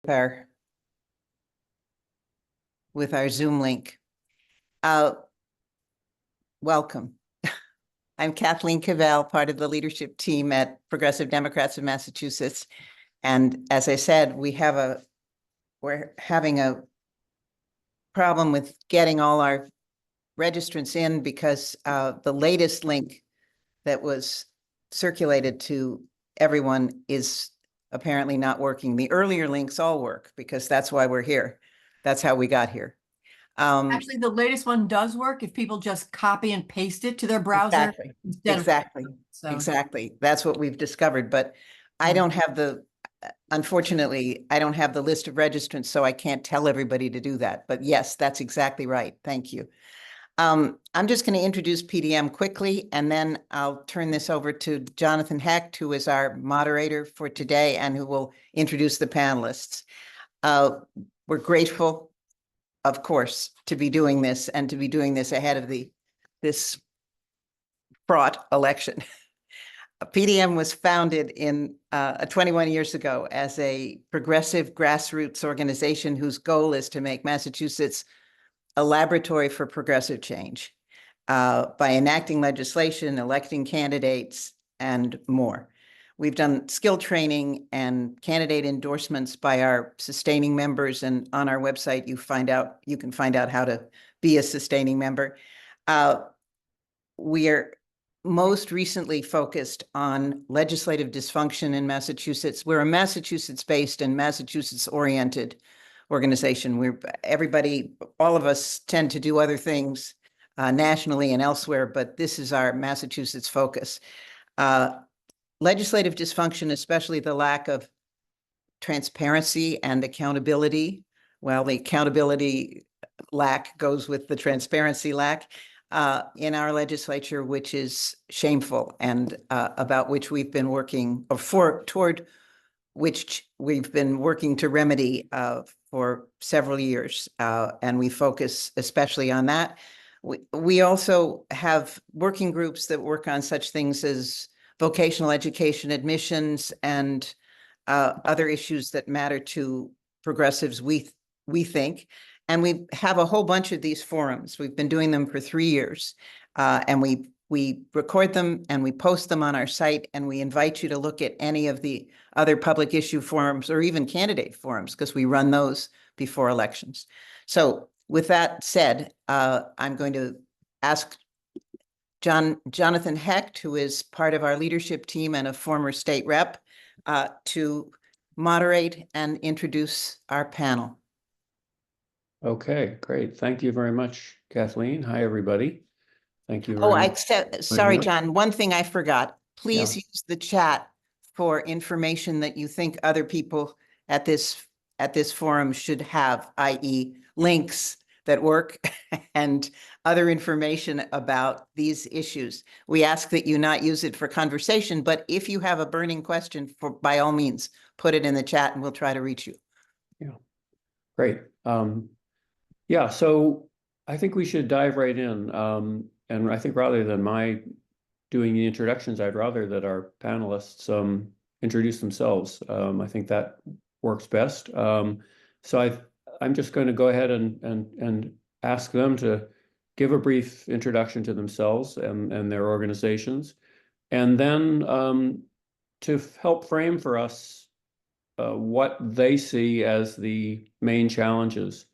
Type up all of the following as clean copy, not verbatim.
our Zoom link. Welcome. I'm Kathleen Cavell, part of the leadership team at Progressive Democrats of Massachusetts. And as I said, we're having a problem with getting all our registrants in because the latest link that was circulated to everyone is apparently not working. The earlier links all work because that's why we're here. That's how we got here. Actually, the latest one does work if people just copy and paste it to their browser Exactly. That's what we've discovered. But I don't have unfortunately, I don't have the list of registrants, so I can't tell everybody to do that. But yes, that's exactly right. Thank you. I'm just going to introduce PDM quickly, and then I'll turn this over to Jonathan Hecht, who is our moderator for today and who will introduce the panelists. We're grateful, of course, to be doing this and to be doing this ahead of this fraught election. PDM was founded in 21 years ago as a progressive grassroots organization whose goal is to make Massachusetts a laboratory for progressive change by enacting legislation, electing candidates, and more. We've done skill training and candidate endorsements by our sustaining members, and on our website you can find out how to be a sustaining member. We are most recently focused on legislative dysfunction in Massachusetts. We're a Massachusetts-based and Massachusetts-oriented organization. All of us tend to do other things nationally and elsewhere, but this is our Massachusetts focus. Legislative dysfunction, especially the lack of transparency and accountability. Well, the accountability lack goes with the transparency lack in our legislature, which is shameful and about which we've been working toward which we've been working to remedy for several years, and we focus especially on that. We also have working groups that work on such things as vocational education admissions and other issues that matter to progressives, we think. And we have a whole bunch of these forums. We've been doing them for 3 years, and we record them and we post them on our site, and we invite you to look at any of the other public issue forums or even candidate forums, because we run those before elections. So with that said, I'm going to ask Jonathan Hecht, who is part of our leadership team and a former state rep, to moderate and introduce our panel. Okay, great. Thank you very much, Kathleen. Hi, everybody. Thank you Oh, very much. Sorry, John, one thing I forgot. Please Yeah. use the chat for information that you think other people at this forum should have, i.e. links that work and other information about these issues. We ask that you not use it for conversation, but if you have a burning question, by all means, put it in the chat and we'll try to reach you. Yeah, great. Yeah, so I think we should dive right in. And I think rather than my doing the introductions, I'd rather that our panelists introduce themselves. I think that works best. So I'm just going to go ahead and ask them to give a brief introduction to themselves and their organizations, and then to help frame for us what they see as the main challenges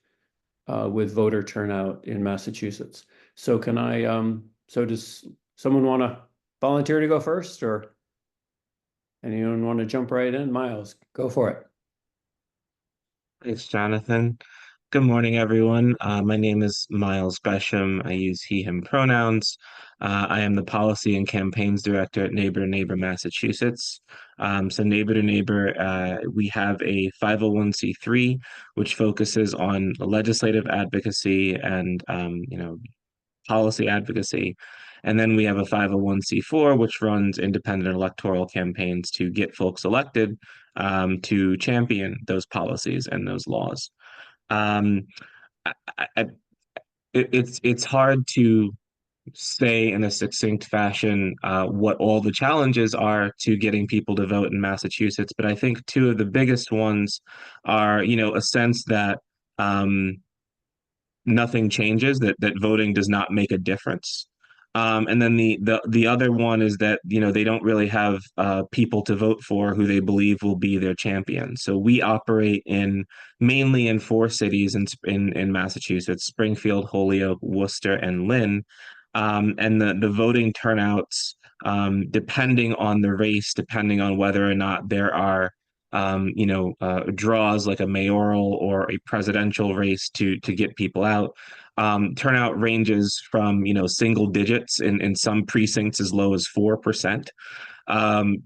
with voter turnout in Massachusetts. So does someone want to volunteer to go first, or anyone want to jump right in? Miles, go for it. Thanks, Jonathan. Good morning, everyone. My name is Miles Gresham. I use he, him pronouns. I am the Policy and Campaigns Director at Neighbor to Neighbor Massachusetts. So Neighbor to Neighbor, we have a 501c3, which focuses on legislative advocacy and, policy advocacy. And then we have a 501c4, which runs independent electoral campaigns to get folks elected to champion those policies and those laws. I, it's hard to say in a succinct fashion what all the challenges are to getting people to vote in Massachusetts. But I think two of the biggest ones are, a sense that nothing changes, that voting does not make a difference. And then the other one is that they don't really have people to vote for who they believe will be their champion. So we operate mainly in four cities in Massachusetts: Springfield, Holyoke, Worcester, and Lynn. And the voting turnouts, depending on the race, depending on whether or not there are draws like a mayoral or a presidential race to get people out. Turnout ranges from single digits in some precincts as low as 4%,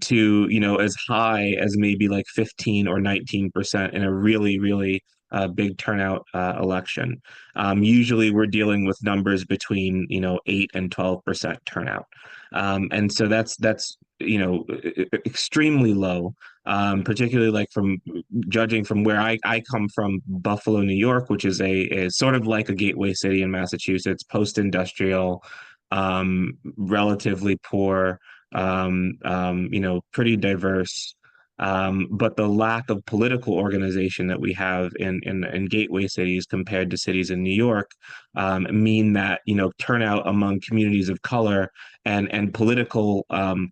to as high as maybe like 15 or 19% in a really big turnout election. Usually we're dealing with numbers between 8 and 12% turnout. And so that's extremely low, particularly like from judging from where I come from, Buffalo, New York, which is a sort of like a gateway city in Massachusetts, post-industrial, relatively poor, pretty diverse. But the lack of political organization that we have in gateway cities compared to cities in New York mean that turnout among communities of color and political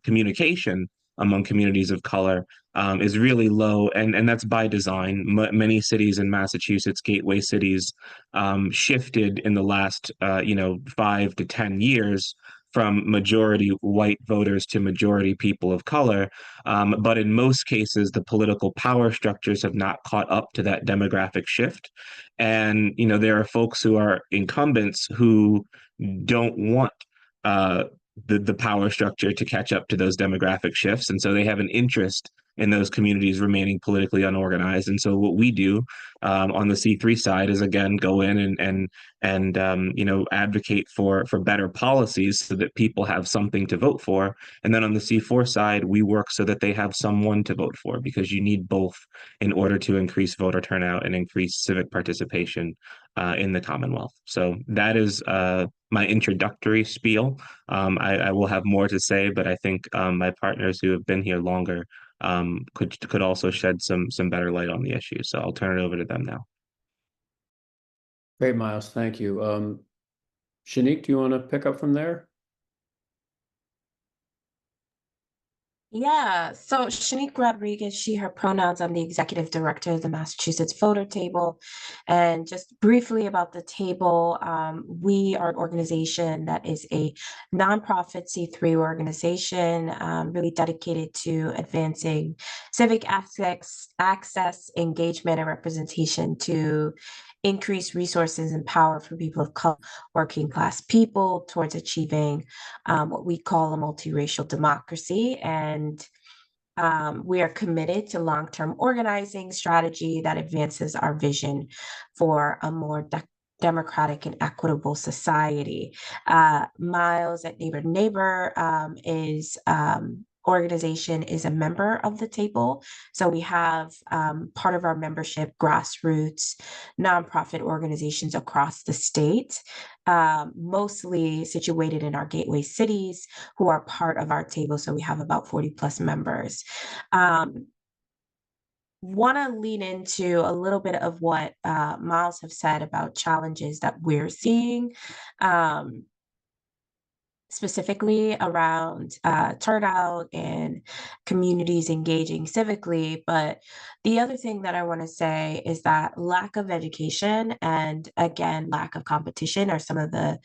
communication among communities of color is really low, and that's by design. Many cities in Massachusetts, gateway cities, shifted in the last 5 to 10 years from majority white voters to majority people of color. But in most cases, the political power structures have not caught up to that demographic shift. And, there are folks who are incumbents who don't want the power structure to catch up to those demographic shifts. And so they have an interest in those communities remaining politically unorganized. And so what we do on the C3 side is, again, go in and advocate for better policies so that people have something to vote for. And then on the C4 side, we work so that they have someone to vote for, because you need both in order to increase voter turnout and increase civic participation in the Commonwealth. So that is my introductory spiel. I will have more to say, but I think my partners who have been here longer could also shed some better light on the issue. So I'll turn it over to them now. Great, Miles. Thank you. Shanique, do you want to pick up from there? Yeah, so Shanique Rodriguez, she, her pronouns. I'm the executive director of the Massachusetts Voter Table. And just briefly about the table, we are an organization that is a nonprofit C3 organization, really dedicated to advancing civic access, engagement, and representation to increase resources and power for people of color, working class people, towards achieving what we call a multiracial democracy. And we are committed to long-term organizing strategy that advances our vision for a more democratic and equitable society. Miles at Neighbor to Neighbor is organization is a member of the table. So we have part of our membership grassroots nonprofit organizations across the state, mostly situated in our gateway cities, who are part of our table. So we have about 40 plus members. Want to lean into a little bit of what Miles have said about challenges that we're seeing, specifically around turnout and communities engaging civically. But the other thing that I want to say is that lack of education and, again, lack of competition are some of the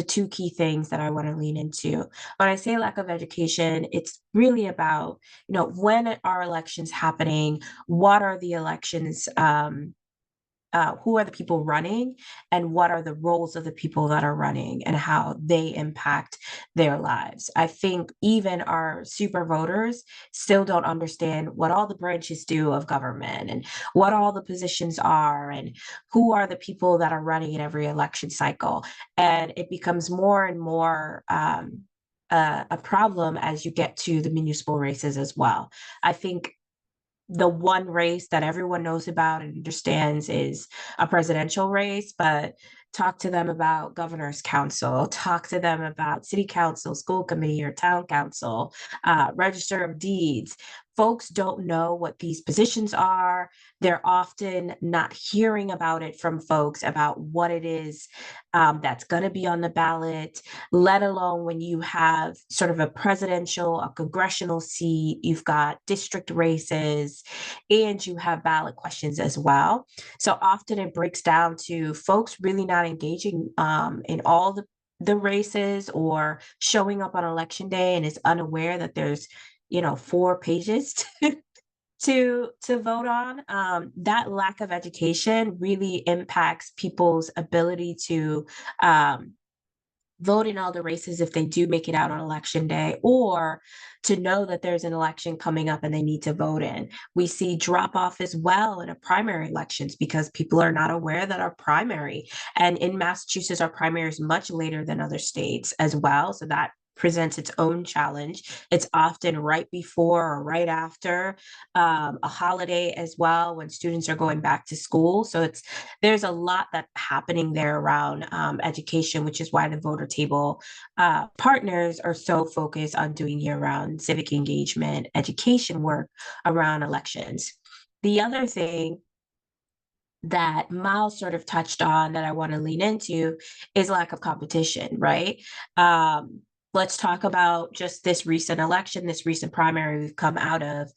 two key things that I want to lean into. When I say lack of education, it's really about, when are elections happening? What are the elections? Who are the people running, and what are the roles of the people that are running, and how they impact their lives. I think even our super voters still don't understand what all the branches do of government, and what all the positions are, and who are the people that are running in every election cycle. And it becomes more and more a problem as you get to the municipal races as well. I think the one race that everyone knows about and understands is a presidential race, but talk to them about governor's council, talk to them about city council, school committee, or town council, register of deeds. Folks don't know what these positions are. They're often not hearing about it from folks about what it is that's going to be on the ballot, let alone when you have sort of a presidential, a congressional seat, you've got district races, and you have ballot questions as well. So often it breaks down to folks really not engaging in all the races, or showing up on election day and is unaware that there's 4 pages to vote on. That lack of education really impacts people's ability to vote in all the races if they do make it out on election day, or to know that there's an election coming up and they need to vote in. We see drop off as well in a primary elections because people are not aware that our primary, and in Massachusetts, our primary is much later than other states as well. So that presents its own challenge. It's often right before or right after a holiday as well, when students are going back to school. So there's a lot that's happening there around education, which is why the voter table partners are so focused on doing year-round civic engagement education work around elections. The other thing that Miles sort of touched on that I want to lean into is lack of competition, right? Let's talk about just this recent election, this recent primary we've come out of.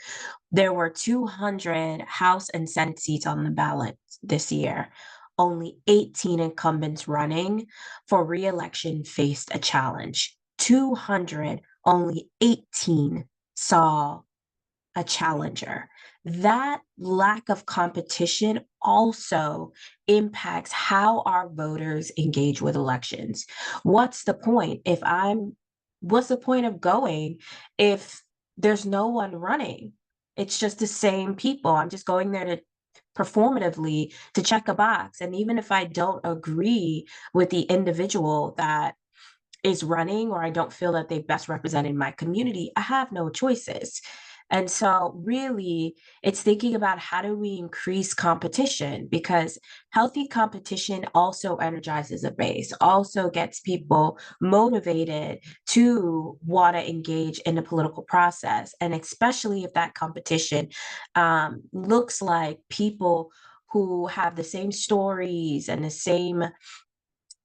There were 200 House and Senate seats on the ballot this year. Only 18 incumbents running for re-election faced a challenge. 200, only 18 saw a challenger. That lack of competition also impacts how our voters engage with elections. What's the point what's the point of going if there's no one running? It's just the same people. I'm just going there to performatively to check a box. And even if I don't agree with the individual that is running, or I don't feel that they best represented my community, I have no choices. And so really it's thinking about how do we increase competition, because healthy competition also energizes a base, also gets people motivated to want to engage in the political process. And especially if that competition looks like people who have the same stories and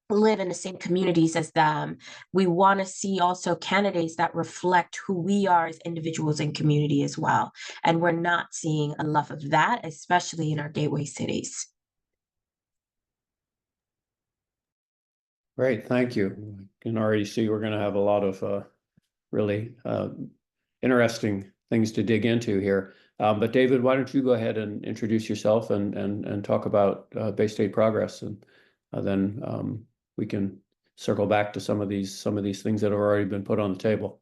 live in the same communities as them. We want to see also candidates that reflect who we are as individuals and community as well. And we're not seeing enough of that, especially in our gateway cities. Great, thank you. I can already see we're going to have a lot of really interesting things to dig into here. But David, why don't you go ahead and introduce yourself and talk about Bay State Progress, and then we can circle back to some of these things that have already been put on the table.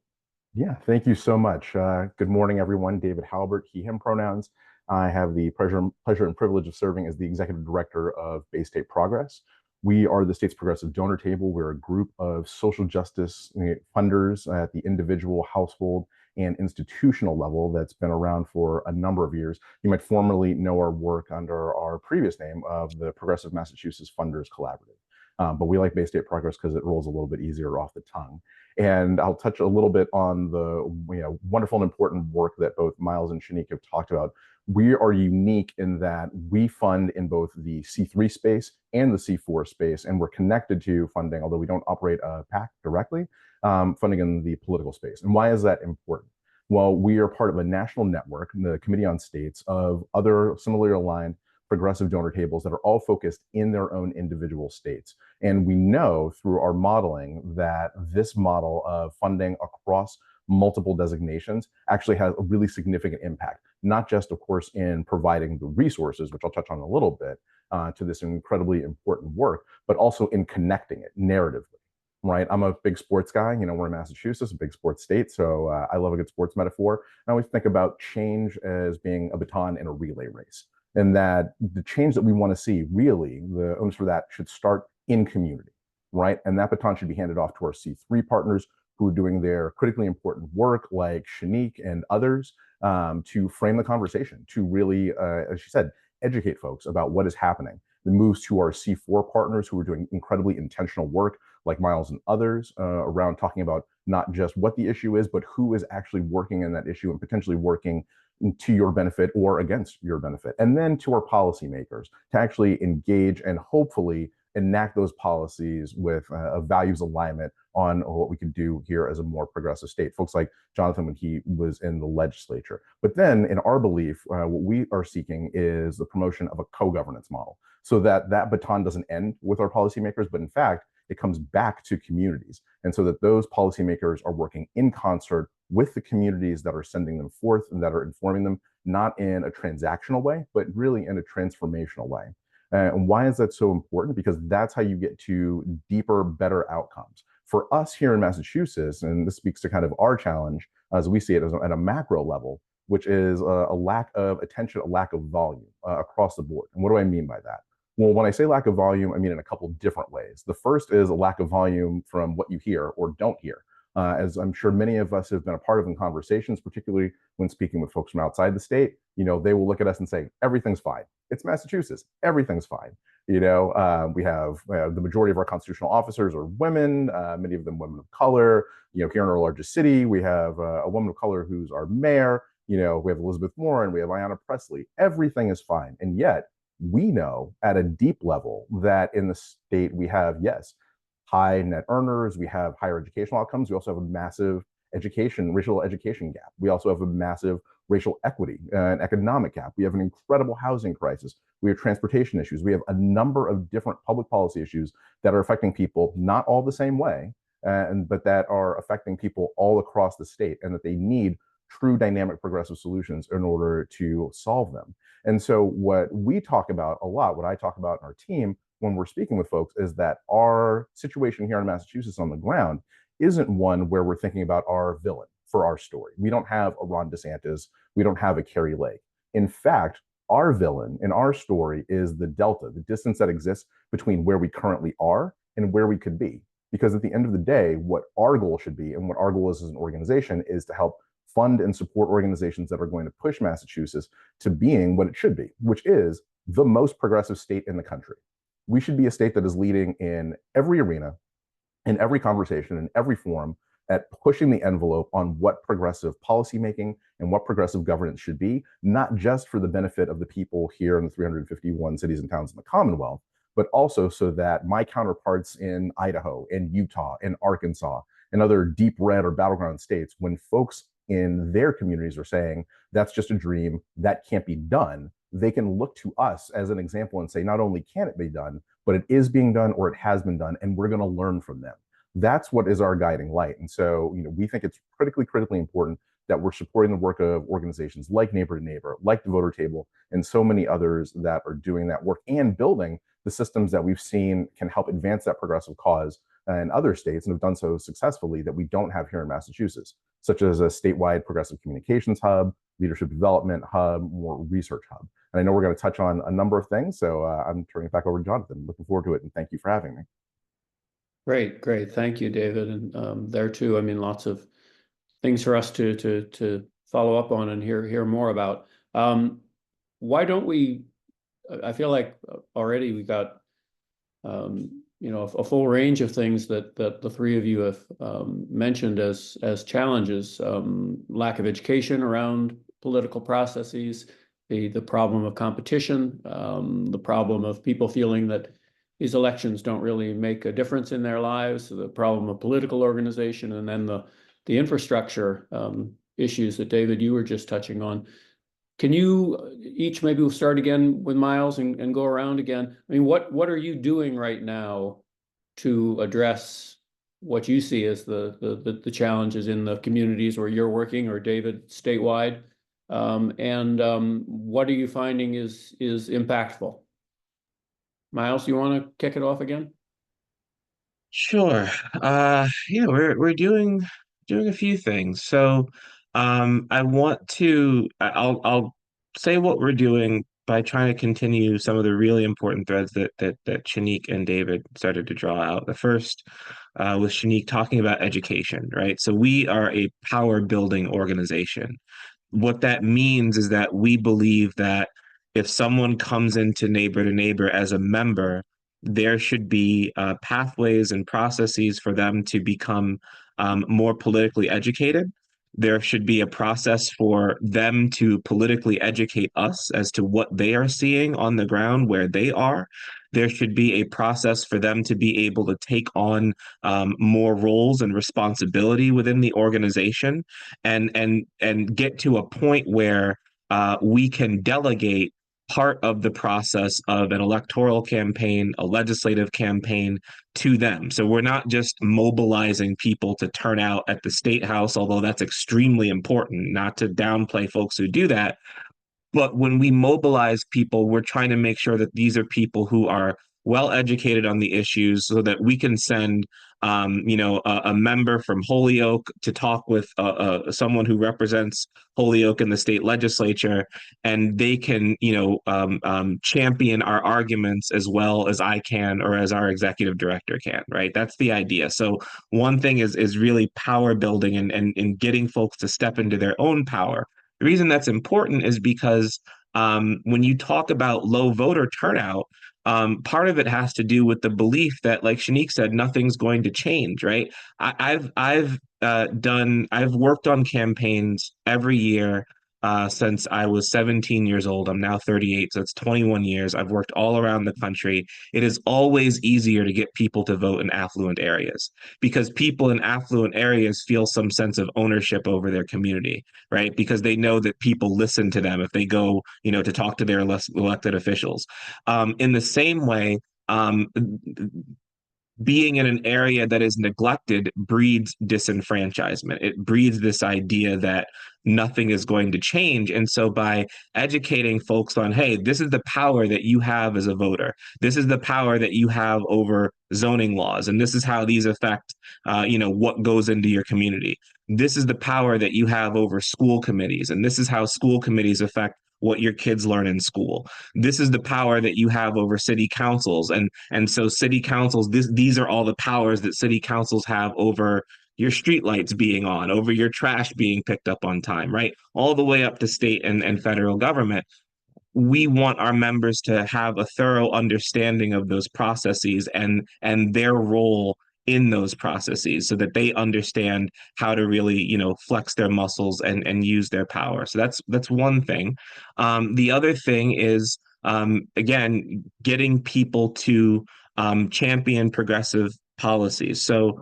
Yeah, thank you so much. Good morning, everyone. David Halbert, he, him pronouns. I have the pleasure and privilege of serving as the executive director of Bay State Progress. We are the state's progressive donor table. We're a group of social justice funders at the individual, household, and institutional level that's been around for a number of years. You might formerly know our work under our previous name of the Progressive Massachusetts Funders Collaborative. But we like Bay State Progress because it rolls a little bit easier off the tongue. And I'll touch a little bit on the wonderful and important work that both Miles and Shanique have talked about. We are unique in that we fund in both the C3 space and the C4 space, and we're connected to funding, although we don't operate a PAC directly, funding in the political space. And why is that important? Well, we are part of a national network, the Committee on States, of other similarly aligned progressive donor tables that are all focused in their own individual states. And we know through our modeling that this model of funding across multiple designations actually has a really significant impact, not just, of course, in providing the resources, which I'll touch on a little bit, to this incredibly important work, but also in connecting it narratively. Right, I'm a big sports guy. We're in Massachusetts, a big sports state, so I love a good sports metaphor. I always think about change as being a baton in a relay race, and that the change that we want to see, really, the onus for that should start in community, right? And that baton should be handed off to our C3 partners who are doing their critically important work, like Shanique and others, to frame the conversation, to really, as she said, educate folks about what is happening. The moves to our C4 partners who are doing incredibly intentional work, like Miles and others, around talking about not just what the issue is, but who is actually working in that issue and potentially working to your benefit or against your benefit. And then to our policymakers to actually engage and hopefully enact those policies with a values alignment on what we could do here as a more progressive state. Folks like Jonathan when he was in the legislature. But then in our belief, what we are seeking is the promotion of a co-governance model so that that baton doesn't end with our policymakers, but in fact, it comes back to communities. And so that those policymakers are working in concert with the communities that are sending them forth and that are informing them, not in a transactional way, but really in a transformational way. And why is that so important? Because that's how you get to deeper, better outcomes. For us here in Massachusetts, and this speaks to kind of our challenge as we see it at a macro level, which is a lack of attention, a lack of volume across the board. And what do I mean by that? Well, when I say lack of volume, I mean in a couple different ways. The first is a lack of volume from what you hear or don't hear. As I'm sure many of us have been a part of in conversations, particularly when speaking with folks from outside the state, they will look at us and say, everything's fine. It's Massachusetts. Everything's fine. We have the majority of our constitutional officers are women, many of them women of color. Here in our largest city, we have a woman of color who's our mayor. We have Elizabeth Warren, we have Ayanna Pressley. Everything is fine. And yet, we know at a deep level that in the state we have, yes, high net earners, we have higher educational outcomes, we also have a massive racial education gap. We also have a massive racial equity and economic gap. We have an incredible housing crisis. We have transportation issues. We have a number of different public policy issues that are affecting people not all the same way, but that are affecting people all across the state and that they need true dynamic progressive solutions in order to solve them. And so what we talk about a lot, what I talk about in our team when we're speaking with folks is that our situation here in Massachusetts on the ground isn't one where we're thinking about our villain for our story. We don't have a Ron DeSantis. We don't have a Carrie Lake. In fact, our villain in our story is the delta, the distance that exists between where we currently are and where we could be. Because at the end of the day, what our goal should be and what our goal is as an organization is to help fund and support organizations that are going to push Massachusetts to being what it should be, which is the most progressive state in the country. We should be a state that is leading in every arena, in every conversation, in every forum at pushing the envelope on what progressive policymaking and what progressive governance should be, not just for the benefit of the people here in the 351 cities and towns in the Commonwealth, but also so that my counterparts in Idaho, in Utah, in Arkansas, and other deep red or battleground states, when folks in their communities are saying that's just a dream, that can't be done, they can look to us as an example and say, not only can it be done, but it is being done or it has been done, and we're going to learn from them. That's what is our guiding light. And so, we think it's critically important that we're supporting the work of organizations like Neighbor to Neighbor, like the Voter Table, and so many others that are doing that work and building the systems that we've seen can help advance that progressive cause in other states and have done so successfully that we don't have here in Massachusetts, such as a statewide progressive communications hub, leadership development hub, more research hub. And I know we're going to touch on a number of things, so I'm turning it back over to Jonathan. Looking forward to it, and thank you for having me. Great. Thank you, David. And there too, I mean, lots of things for us to follow up on and hear more about. Why don't we? I feel like already we got a full range of things that the three of you have mentioned as challenges: lack of education around political processes, the problem of competition, the problem of people feeling that these elections don't really make a difference in their lives, the problem of political organization, and then the infrastructure issues that David, you were just touching on. Can you each, maybe we'll start again with Miles and go around again. I mean, what are you doing right now to address what you see as the challenges in the communities where you're working, or David, statewide? What are you finding is impactful? Miles, you want to kick it off again? Sure. We're doing a few things. So I'll say what we're doing by trying to continue some of the really important threads that Shanique and David started to draw out. The first was Shanique talking about education, right? So we are a power building organization. What that means is that we believe that if someone comes into Neighbor to Neighbor as a member, there should be pathways and processes for them to become more politically educated. There should be a process for them to politically educate us as to what they are seeing on the ground where they are. There should be a process for them to be able to take on more roles and responsibility within the organization, and get to a point where we can delegate part of the process of an electoral campaign, a legislative campaign, to them. So we're not just mobilizing people to turn out at the state house, although that's extremely important, not to downplay folks who do that. But when we mobilize people, we're trying to make sure that these are people who are well educated on the issues, so that we can send a member from Holyoke to talk with someone who represents Holyoke in the state legislature, and they can champion our arguments as well as I can, or as our executive director can, right? That's the idea. So one thing is really power building, and getting folks to step into their own power. The reason that's important is because when you talk about low voter turnout, part of it has to do with the belief that, like Shanique said, nothing's going to change, right? I've worked on campaigns every year since I was 17 years old. I'm now 38, so it's 21 years. I've worked all around the country. It is always easier to get people to vote in affluent areas, because people in affluent areas feel some sense of ownership over their community, right? Because they know that people listen to them if they go, to talk to their elected officials. In the same way, being in an area that is neglected breeds disenfranchisement. It breeds this idea that nothing is going to change. And so by educating folks on, hey, this is the power that you have as a voter, this is the power that you have over zoning laws, and this is how these affect, what goes into your community. This is the power that you have over school committees, and this is how school committees affect what your kids learn in school. This is the power that you have over city councils. And so city councils, these are all the powers that city councils have over your streetlights being on, over your trash being picked up on time, right? All the way up to state and federal government. We want our members to have a thorough understanding of those processes and their role in those processes, so that they understand how to really, flex their muscles and use their power. So that's one thing. The other thing is, again, getting people to champion progressive policies. So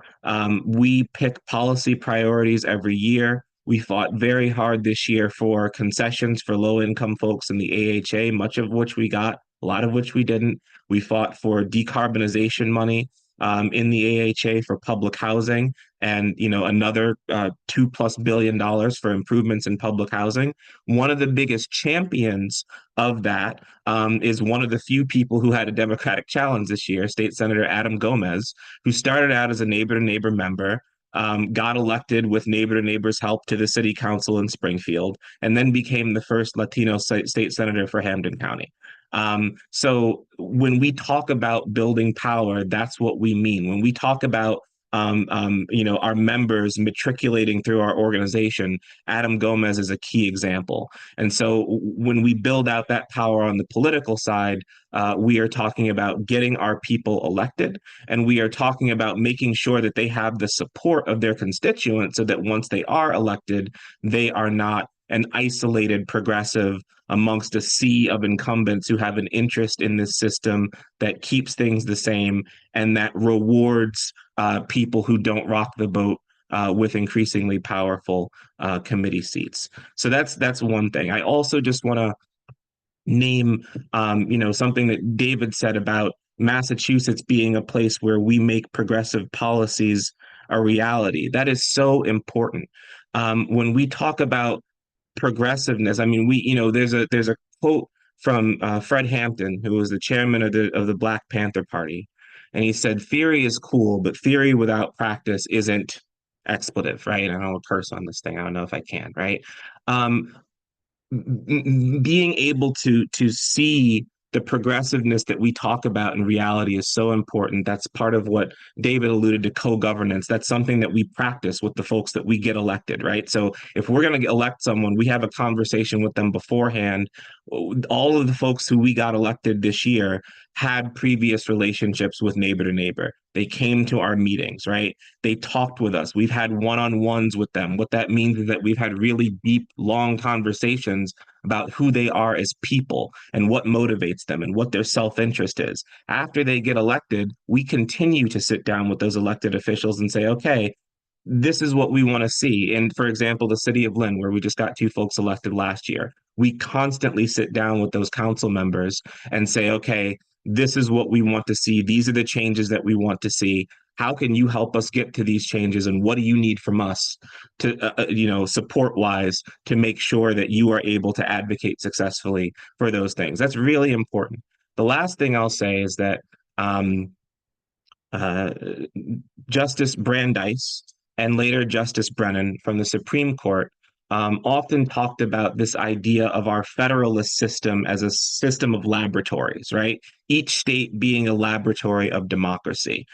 we pick policy priorities every year. We fought very hard this year for concessions for low-income folks in the AHA, much of which we got, a lot of which we didn't. We fought for decarbonization money in the AHA for public housing, and another $2+ billion for improvements in public housing. One of the biggest champions of that is one of the few people who had a Democratic challenge this year, State Senator Adam Gomez, who started out as a Neighbor to Neighbor member, got elected with Neighbor to Neighbor's help to the city council in Springfield, and then became the first Latino state senator for Hampden County. So when we talk about building power, that's what we mean. When we talk about our members matriculating through our organization, Adam Gomez is a key example. And so when we build out that power on the political side, we are talking about getting our people elected, and we are talking about making sure that they have the support of their constituents, so that once they are elected, they are not an isolated progressive amongst a sea of incumbents who have an interest in this system that keeps things the same and that rewards people who don't rock the boat with increasingly powerful committee seats. So that's one thing. I also just want to name, something that David said about Massachusetts being a place where we make progressive policies a reality. That is so important. When we talk about progressiveness, I mean, there's a quote from Fred Hampton, who was the chairman of the Black Panther Party, and he said, "Theory is cool, but theory without practice isn't expletive," right? I don't know a curse on this thing. I don't know if I can, right? Being able to see the progressiveness that we talk about in reality is so important. That's part of what David alluded to, co-governance. That's something that we practice with the folks that we get elected, right? So if we're going to elect someone, we have a conversation with them beforehand. All of the folks who we got elected this year had previous relationships with neighbor to neighbor. They came to our meetings, right? They talked with us. We've had one-on-ones with them. What that means is that we've had really deep, long conversations about who they are as people and what motivates them and what their self-interest is. After they get elected, we continue to sit down with those elected officials and say, okay, this is what we want to see. And for example, the city of Lynn, where we just got 2 folks elected last year, we constantly sit down with those council members and say, okay, this is what we want to see. These are the changes that we want to see. How can you help us get to these changes? And what do you need from us to, support wise, to make sure that you are able to advocate successfully for those things? That's really important. The last thing I'll say is that uh, Justice Brandeis and later Justice Brennan from the Supreme Court often talked about this idea of our federalist system as a system of laboratories, right? Each state being a laboratory of democracy.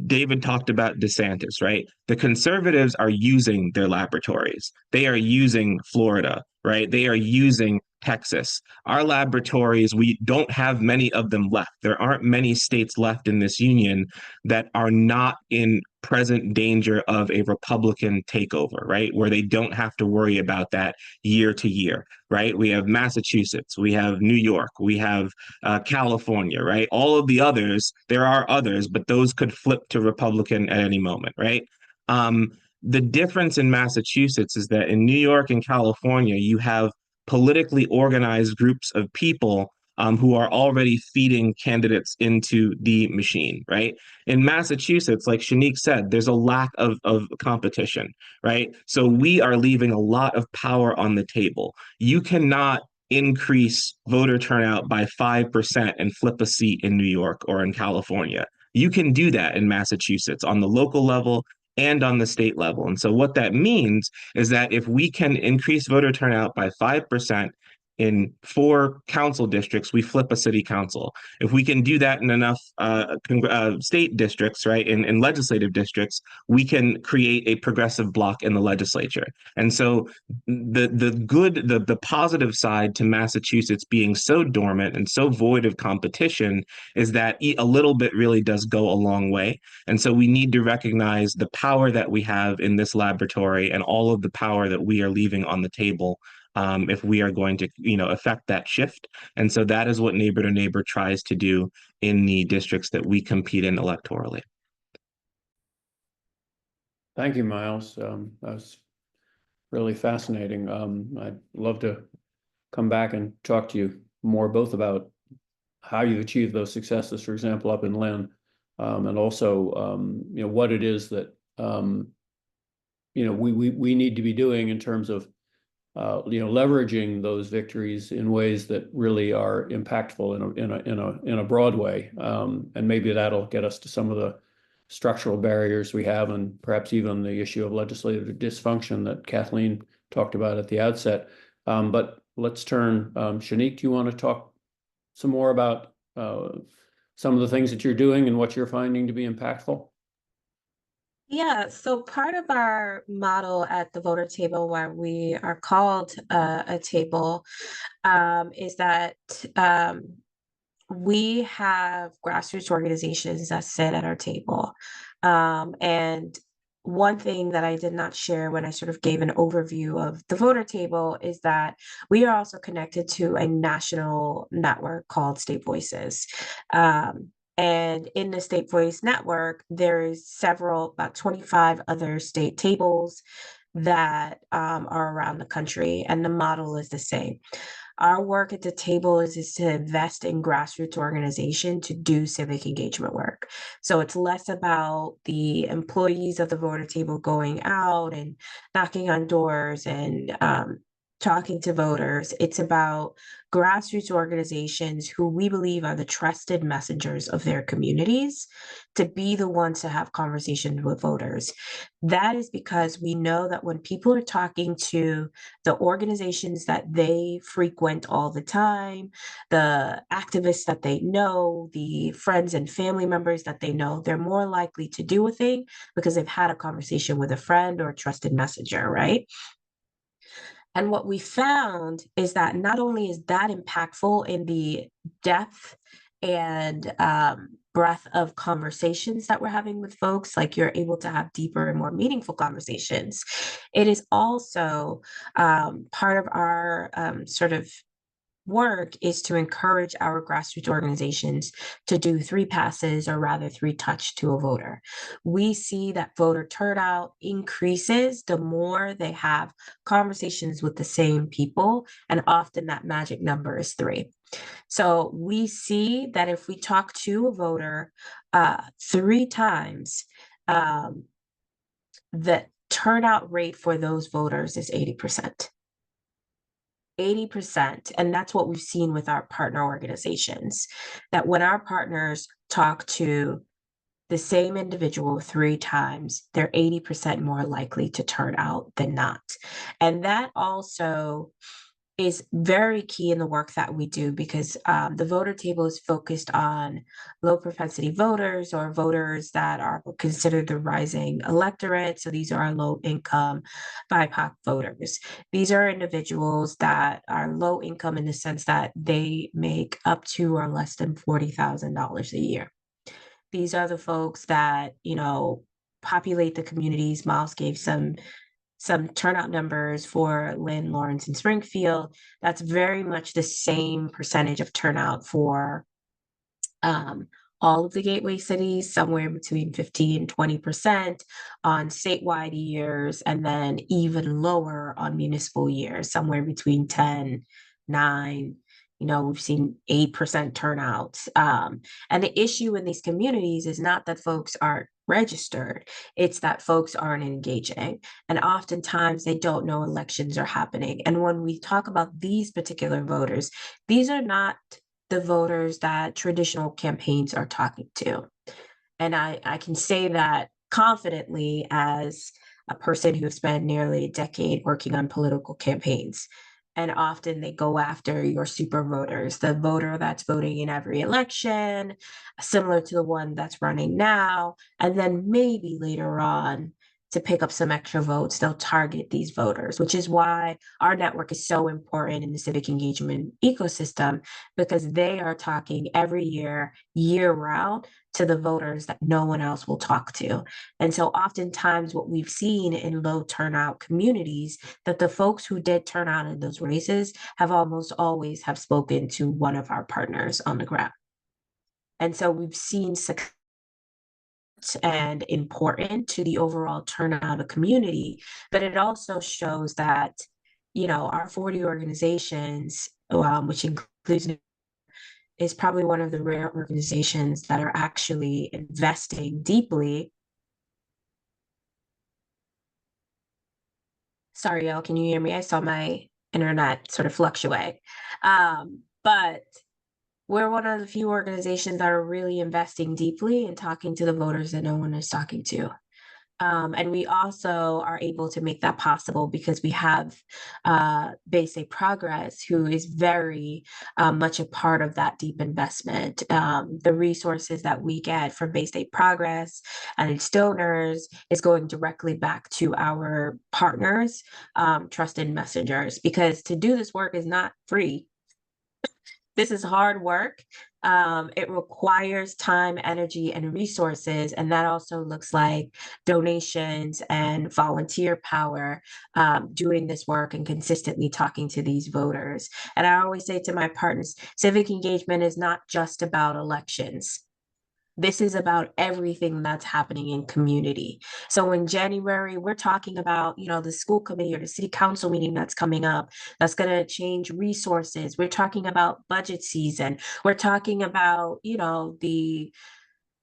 David talked about DeSantis, right? The conservatives are using their laboratories. They are using Florida, right? They are using Texas. Our laboratories, we don't have many of them left. There aren't many states left in this union that are not in present danger of a Republican takeover, right? Where they don't have to worry about that year to year, right? We have Massachusetts, we have New York, we have California, right? All of the others, there are others, but those could flip to Republican at any moment, right? The difference in Massachusetts is that in New York and California, you have politically organized groups of people who are already feeding candidates into the machine, right? In Massachusetts, like Shanique said, there's a lack of competition, right? So we are leaving a lot of power on the table. You cannot increase voter turnout by 5% and flip a seat in New York or in California. You can do that in Massachusetts on the local level and on the state level. And so what that means is that if we can increase voter turnout by 5% in 4 council districts, we flip a city council. If we can do that in enough state districts, right, in legislative districts, we can create a progressive bloc in the legislature. And so the positive side to Massachusetts being so dormant and so void of competition is that a little bit really does go a long way. And so we need to recognize the power that we have in this laboratory and all of the power that we are leaving on the table if we are going to, affect that shift. And so that is what Neighbor to Neighbor tries to do in the districts that we compete in electorally. Thank you, Miles. That was really fascinating. I'd love to come back and talk to you more, both about how you achieve those successes, for example, up in Lynn, and also, what it is that, we need to be doing in terms of leveraging those victories in ways that really are impactful in a broad way, and maybe that'll get us to some of the structural barriers we have, and perhaps even the issue of legislative dysfunction that Kathleen talked about at the outset. But let's turn. Shanique, do you want to talk some more about some of the things that you're doing and what you're finding to be impactful? Yeah, so part of our model at the voter table, why we are called a table, is that we have grassroots organizations that sit at our table. And one thing that I did not share when I sort of gave an overview of the voter table is that we are also connected to a national network called State Voices. And in the State Voice Network, there is about 25 other state tables that are around the country, and the model is the same. Our work at the table is to invest in grassroots organization to do civic engagement work. So it's less about the employees of the voter table going out and knocking on doors and talking to voters. It's about grassroots organizations who we believe are the trusted messengers of their communities to be the ones to have conversations with voters. That is because we know that when people are talking to the organizations that they frequent all the time, the activists that they know, the friends and family members that they know, they're more likely to do a thing because they've had a conversation with a friend or a trusted messenger, right? And what we found is that not only is that impactful in the depth and breadth of conversations that we're having with folks, like you're able to have deeper and more meaningful conversations, it is also part of our sort of work is to encourage our grassroots organizations to do 3 passes, or rather 3 touch to a voter. We see that voter turnout increases the more they have conversations with the same people, and often that magic number is 3. So we see that if we talk to a voter 3 times, the turnout rate for those voters is 80%. 80%, and that's what we've seen with our partner organizations, that when our partners talk to the same individual 3 times, they're 80% more likely to turn out than not. And that also is very key in the work that we do, because the voter table is focused on low propensity voters, or voters that are considered the rising electorate. So these are our low income BIPOC voters. These are individuals that are low income in the sense that they make up to or less than $40,000 a year. These are the folks that, populate the communities. Miles gave some turnout numbers for Lynn, Lawrence, and Springfield. That's very much the same percentage of turnout for all of the gateway cities, somewhere between 15 and 20% on statewide years, and then even lower on municipal years, somewhere between 10, 9, we've seen 8% turnout. And the issue in these communities is not that folks aren't registered, it's that folks aren't engaging. And oftentimes they don't know elections are happening. And when we talk about these particular voters, these are not the voters that traditional campaigns are talking to. And I can say that confidently as a person who spent nearly a decade working on political campaigns. And often they go after your super voters, the voter that's voting in every election, similar to the one that's running now. And then maybe later on, to pick up some extra votes, they'll target these voters, which is why our network is so important in the civic engagement ecosystem, because they are talking every year, year round, to the voters that no one else will talk to. And so oftentimes what we've seen in low turnout communities, that the folks who did turn out in those races have almost always have spoken to one of our partners on the ground. And so we've seen success and important to the overall turnout of a community, but it also shows that, our 40 organizations, which includes, is probably one of the rare organizations that are actually investing deeply. Sorry, y'all, can you hear me? I saw my internet sort of fluctuate. But we're one of the few organizations that are really investing deeply in talking to the voters that no one is talking to. And we also are able to make that possible because we have Bay State Progress, who is very much a part of that deep investment. The resources that we get from Bay State Progress and its donors is going directly back to our partners, trusted messengers, because to do this work is not free. This is hard work. It requires time, energy, and resources. And that also looks like donations and volunteer power, doing this work and consistently talking to these voters. And I always say to my partners, civic engagement is not just about elections. This is about everything that's happening in community. So in January, we're talking about, the school committee or the city council meeting that's coming up, that's going to change resources. We're talking about budget season. We're talking about, the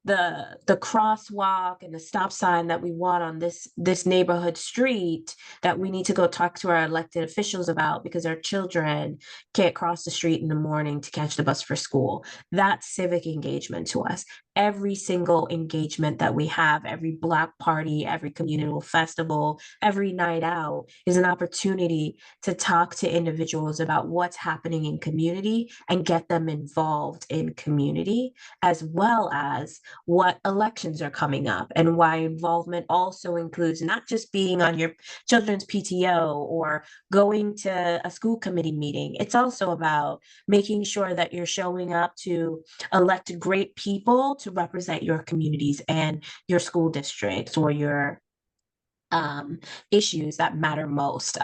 the crosswalk and the stop sign that we want on this neighborhood street that we need to go talk to our elected officials about because our children can't cross the street in the morning to catch the bus for school. That's civic engagement to us. Every single engagement that we have, every Block party, every communal festival, every night out is an opportunity to talk to individuals about what's happening in community and get them involved in community, as well as what elections are coming up and why involvement also includes not just being on your children's PTO or going to a school committee meeting. It's also about making sure that you're showing up to elect great people to represent your communities and your school districts or your issues that matter most.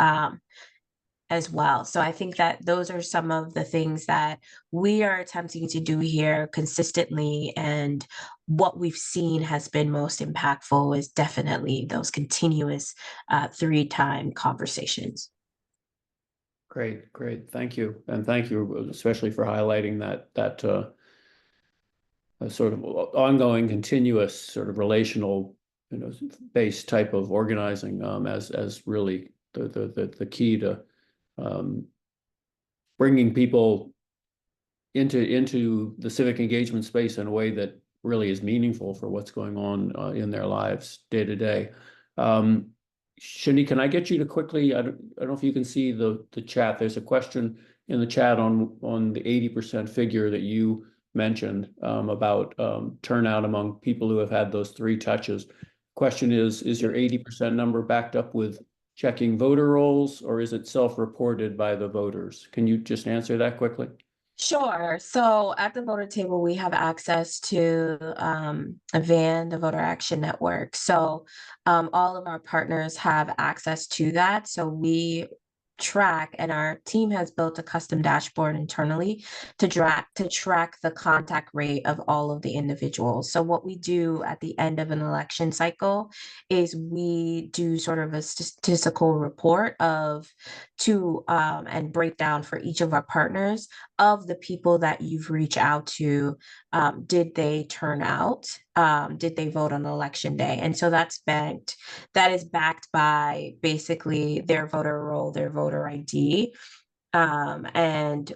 As well. So I think that those are some of the things that we are attempting to do here consistently. And what we've seen has been most impactful is definitely those continuous 3-time conversations. Great. Thank you. And thank you especially for highlighting that sort of ongoing, continuous sort of relational, based type of organizing as really the key to bringing people into the civic engagement space in a way that really is meaningful for what's going on in their lives day to day. Shanique, can I get you to quickly, I don't know if you can see the chat. There's a question in the chat on the 80% figure that you mentioned about turnout among people who have had those 3 touches. Question is your 80% number backed up with checking voter rolls, or is it self-reported by the voters? Can you just answer that quickly? Sure. So at the voter table, we have access to a VAN, the Voter Action Network. So all of our partners have access to that. So we track, and our team has built a custom dashboard internally to track the contact rate of all of the individuals. So what we do at the end of an election cycle is we do sort of a statistical report and breakdown for each of our partners of the people that you've reached out to. Did they turn out? Did they vote on election day? And so that is backed by basically their voter roll, their voter ID. And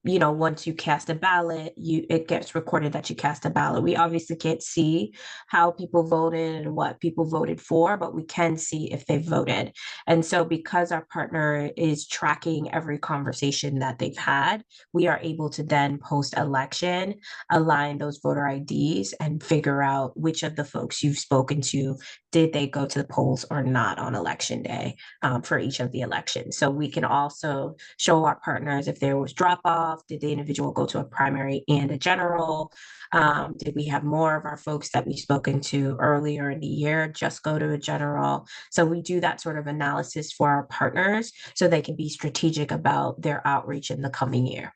once you cast a ballot, it gets recorded that you cast a ballot. We obviously can't see how people voted and what people voted for, but we can see if they voted. And so because our partner is tracking every conversation that they've had, we are able to then post-election align those voter IDs and figure out which of the folks you've spoken to, did they go to the polls or not on election day for each of the elections. So we can also show our partners if there was drop off. Did the individual go to a primary and a general? Did we have more of our folks that we've spoken to earlier in the year just go to a general? So we do that sort of analysis for our partners so they can be strategic about their outreach in the coming year.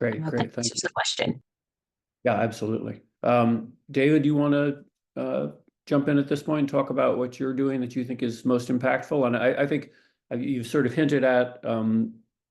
Great. Thank you. That's the question. Yeah, absolutely. David, do you want to jump in at this point and talk about what you're doing that you think is most impactful? And I think you've sort of hinted at,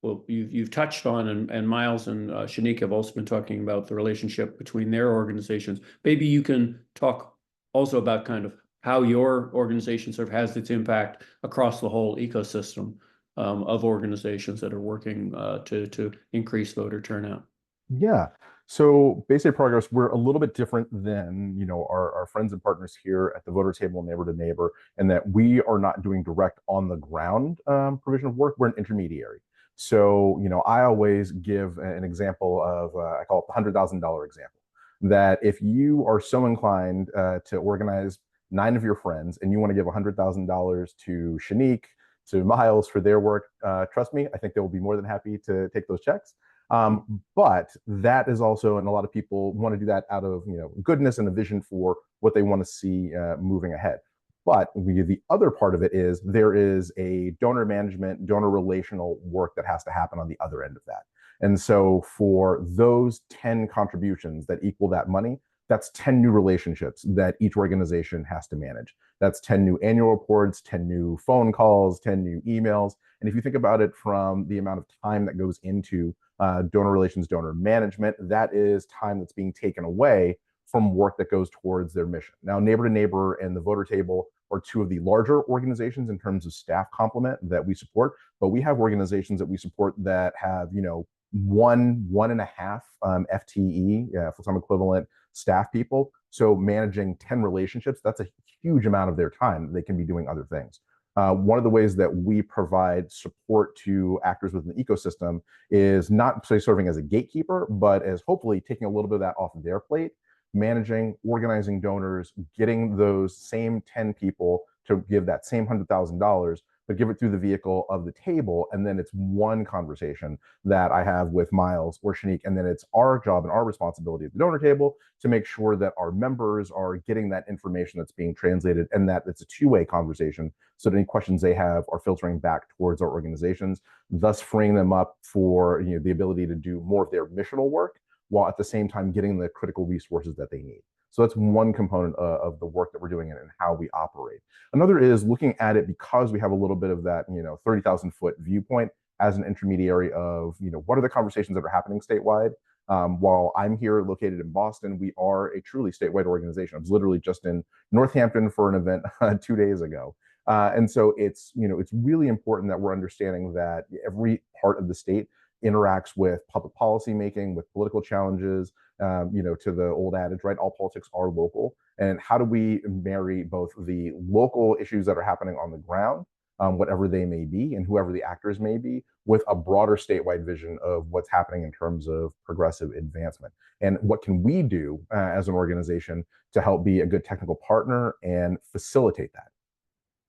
well, you've touched on, and Miles and Shanique have also been talking about the relationship between their organizations. Maybe you can talk also about kind of how your organization sort of has its impact across the whole ecosystem of organizations that are working to increase voter turnout. Yeah. So Basic Progress, we're a little bit different than, our friends and partners here at the voter table, neighbor to neighbor, and that we are not doing direct on the ground provision of work. We're an intermediary. So, I always give an example of, I call it the $100,000 example, that if you are so inclined to organize 9 of your friends and you want to give $100,000 to Shanique, to Miles for their work, trust me, I think they will be more than happy to take those checks. But that is also, and a lot of people want to do that out of goodness and a vision for what they want to see moving ahead. But the other part of it is there is a donor management, donor relational work that has to happen on the other end of that. And so for those 10 contributions that equal that money, that's 10 new relationships that each organization has to manage. That's 10 new annual reports, 10 new phone calls, 10 new emails. And if you think about it from the amount of time that goes into donor relations, donor management, that is time that's being taken away from work that goes towards their mission. Now, Neighbor to Neighbor and the Voter Table are two of the larger organizations in terms of staff complement that we support, but we have organizations that we support that have, you know, one and a half FTE, full-time equivalent staff people. So managing 10 relationships, that's a huge amount of their time. They can be doing other things. One of the ways that we provide support to actors within the ecosystem is not say serving as a gatekeeper, but as hopefully taking a little bit of that off of their plate, managing, organizing donors, getting those same 10 people to give that same $100,000, but give it through the vehicle of the table. And then it's one conversation that I have with Miles or Shanique. And then it's our job and our responsibility at the donor table to make sure that our members are getting that information that's being translated and that it's a two-way conversation. So that any questions they have are filtering back towards our organizations, thus freeing them up for, you know, the ability to do more of their missional work while at the same time getting the critical resources that they need. So that's one component of the work that we're doing and how we operate. Another is looking at it because we have a little bit of that, you know, 30,000 foot viewpoint as an intermediary of, you know, what are the conversations that are happening statewide? While I'm here located in Boston, we are a truly statewide organization. I was literally just in Northampton for an event 2 days ago. And so it's, you know, it's really important that we're understanding that every part of the state interacts with public policy making, with political challenges, you know, to the old adage, right? All politics are local. And how do we marry both the local issues that are happening on the ground, whatever they may be, and whoever the actors may be, with a broader statewide vision of what's happening in terms of progressive advancement? And what can we do as an organization to help be a good technical partner and facilitate that,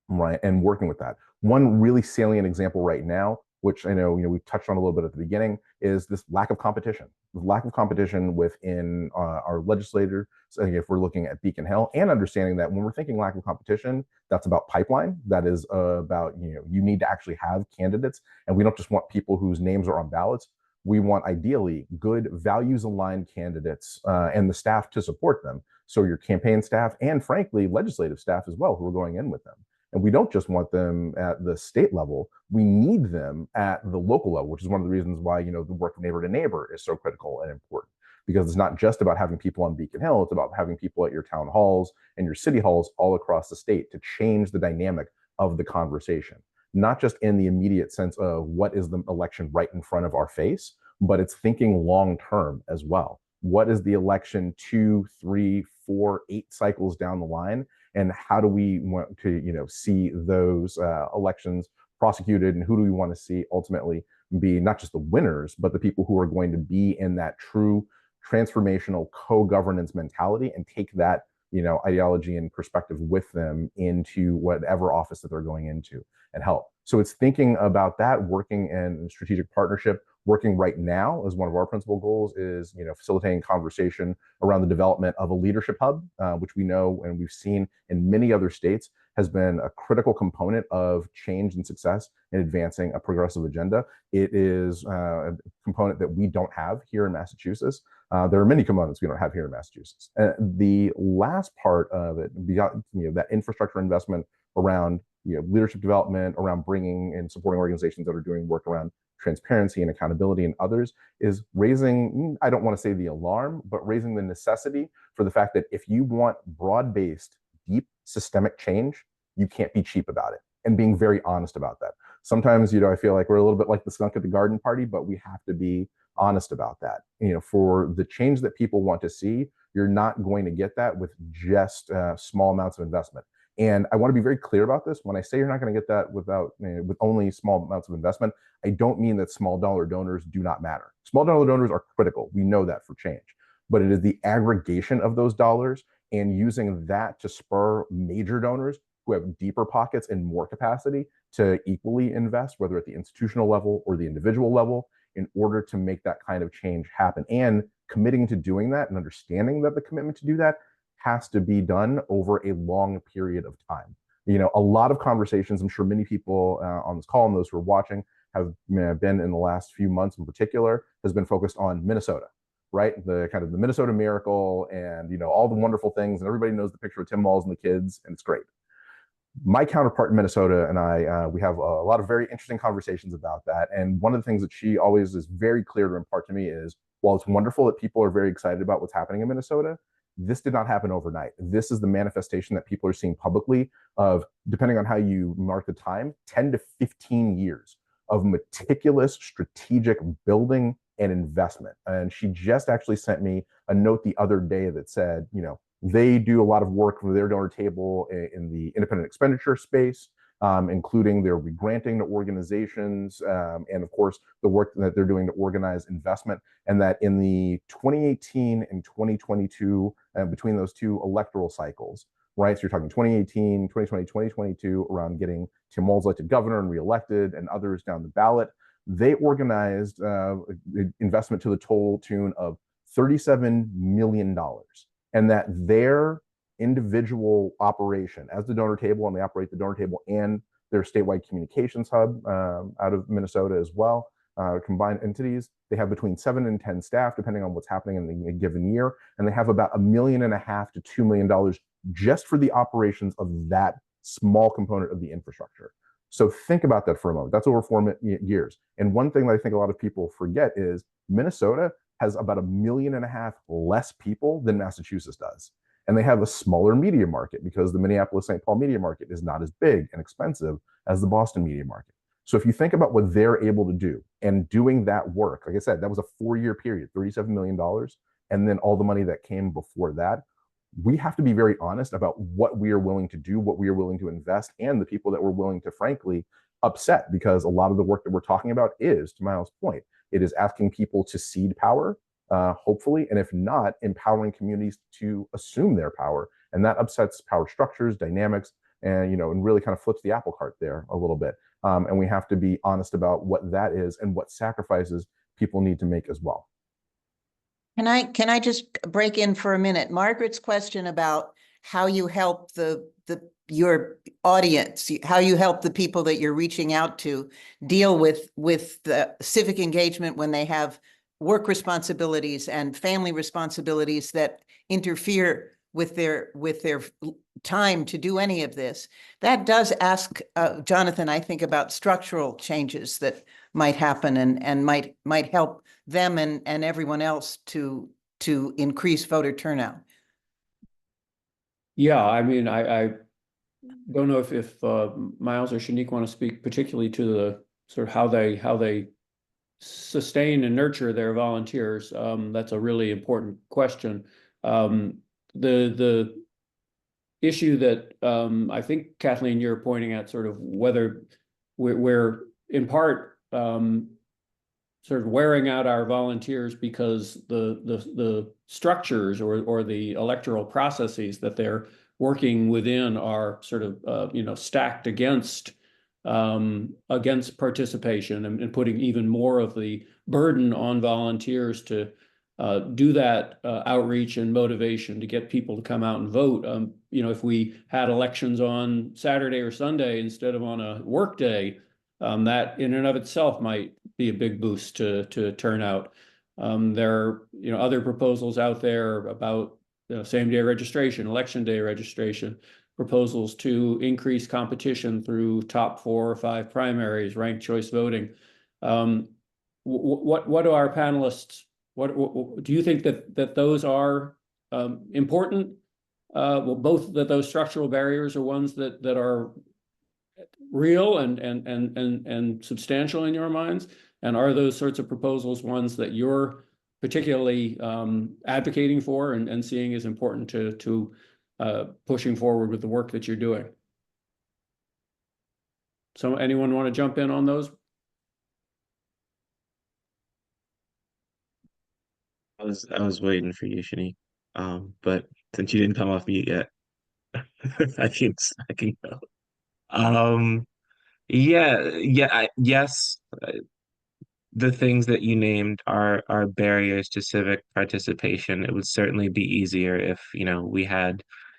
right? And working with that. One really salient example right now, which I know, you know, we touched on a little bit at the beginning, is this lack of competition. The lack of competition within our legislators, so if we're looking at Beacon Hill, and understanding that when we're thinking lack of competition, that's about pipeline. That is about, you know, you need to actually have candidates, and we don't just want people whose names are on ballots. We want ideally good values-aligned candidates and the staff to support them. So your campaign staff and frankly, legislative staff as well, who are going in with them. And we don't just want them at the state level, we need them at the local level, which is one of the reasons why, you know, the work of Neighbor to Neighbor is so critical and important. Because it's not just about having people on Beacon Hill, it's about having people at your town halls and your city halls all across the state to change the dynamic of the conversation. Not just in the immediate sense of what is the election right in front of our face, but it's thinking long-term as well. What is the election 2, 3, 4, 8 cycles down the line? And how do we want to, you know, see those elections prosecuted, and who do we want to see ultimately be not just the winners, but the people who are going to be in that true transformational co-governance mentality and take that, you know, ideology and perspective with them into whatever office that they're going into and help. So it's thinking about that, working in strategic partnership. Working right now as one of our principal goals is, you know, facilitating conversation around the development of a leadership hub, which we know and we've seen in many other states has been a critical component of change and success in advancing a progressive agenda. It is a component that we don't have here in Massachusetts. There are many components we don't have here in Massachusetts. The last part of it, beyond, you know, that infrastructure investment around, you know, leadership development, around bringing and supporting organizations that are doing work around transparency and accountability and others, is raising, I don't want to say the alarm, but raising the necessity for the fact that if you want broad-based, deep systemic change, you can't be cheap about it, and being very honest about that. Sometimes, you know, I feel like we're a little bit like the skunk at the garden party, but we have to be honest about that. You know, for the change that people want to see, you're not going to get that with just small amounts of investment. And I want to be very clear about this. When I say you're not going to get that without, you know, with only small amounts of investment, I don't mean that small dollar donors do not matter. Small dollar donors are critical. We know that for change. But it is the aggregation of those dollars and using that to spur major donors who have deeper pockets and more capacity to equally invest, whether at the institutional level or the individual level, in order to make that kind of change happen. And committing to doing that and understanding that the commitment to do that has to be done over a long period of time. You know, a lot of conversations, I'm sure many people on this call and those who are watching have been in the last few months in particular, has been focused on Minnesota, right? The kind of the Minnesota miracle and, you know, all the wonderful things, and everybody knows the picture of Tim Walz and the kids, and it's great. My counterpart in Minnesota and I, we have a lot of very interesting conversations about that. And one of the things that she always is very clear to impart to me is, while it's wonderful that people are very excited about what's happening in Minnesota, this did not happen overnight. This is the manifestation that people are seeing publicly of, depending on how you mark the time, 10 to 15 years of meticulous strategic building and investment. And she just actually sent me a note the other day that said, they do a lot of work for their donor table in the independent expenditure space, including their regranting to organizations, and of course, the work that they're doing to organize investment. And that in the 2018 and 2022, between those two electoral cycles, right? So you're talking 2018, 2020, 2022, around getting Tim Walz elected governor and reelected and others down the ballot. They organized investment to the total tune of $37 million. And that their individual operation as the donor table, and they operate the donor table and their statewide communications hub out of Minnesota as well, combined entities, they have between 7 and 10 staff, depending on what's happening in a given year. And they have about $1.5 million to $2 million just for the operations of that small component of the infrastructure. So think about that for a moment. That's over 4 years. And one thing that I think a lot of people forget is Minnesota has about 1.5 million less people than Massachusetts does. And they have a smaller media market because the Minneapolis-St. Paul media market is not as big and expensive as the Boston media market. So if you think about what they're able to do and doing that work, like I said, that was a 4-year period, $37 million, and then all the money that came before that. We have to be very honest about what we are willing to do, what we are willing to invest, and the people that we're willing to, frankly, upset, because a lot of the work that we're talking about is, to Miles' point, it is asking people to cede power, hopefully, and if not, empowering communities to assume their power. And that upsets power structures, dynamics, and really kind of flips the apple cart there a little bit. And we have to be honest about what that is and what sacrifices people need to make as well. Can I just break in for a minute? Margaret's question about how you help your audience, how you help the people that you're reaching out to deal with the civic engagement when they have work responsibilities and family responsibilities that interfere with their time to do any of this. That does ask Jonathan, I think, about structural changes that might happen and might help them and everyone else to increase voter turnout. Yeah, I mean, I don't know if Miles or Shanique want to speak particularly to the sort of how they sustain and nurture their volunteers. That's a really important question. The issue that I think, Kathleen, you're pointing at, sort of whether we're in part sort of wearing out our volunteers because the structures or the electoral processes that they're working within are sort of stacked against participation and putting even more of the burden on volunteers to do that outreach and motivation to get people to come out and vote. If we had elections on Saturday or Sunday instead of on a work day, that in and of itself might be a big boost to turnout. There are other proposals out there about same-day registration, election day registration, proposals to increase competition through top 4 or 5 primaries, ranked choice voting. What do our panelists? What do you think that those are important? Well, both that those structural barriers are ones that are real and substantial in your minds, and are those sorts of proposals ones that you're particularly advocating for and seeing as important to pushing forward with the work that you're doing? So anyone want to jump in on those? I was waiting for you, Shanique. But since you didn't come off mute yet, I can go. Yes, the things that you named are barriers to civic participation. It would certainly be easier if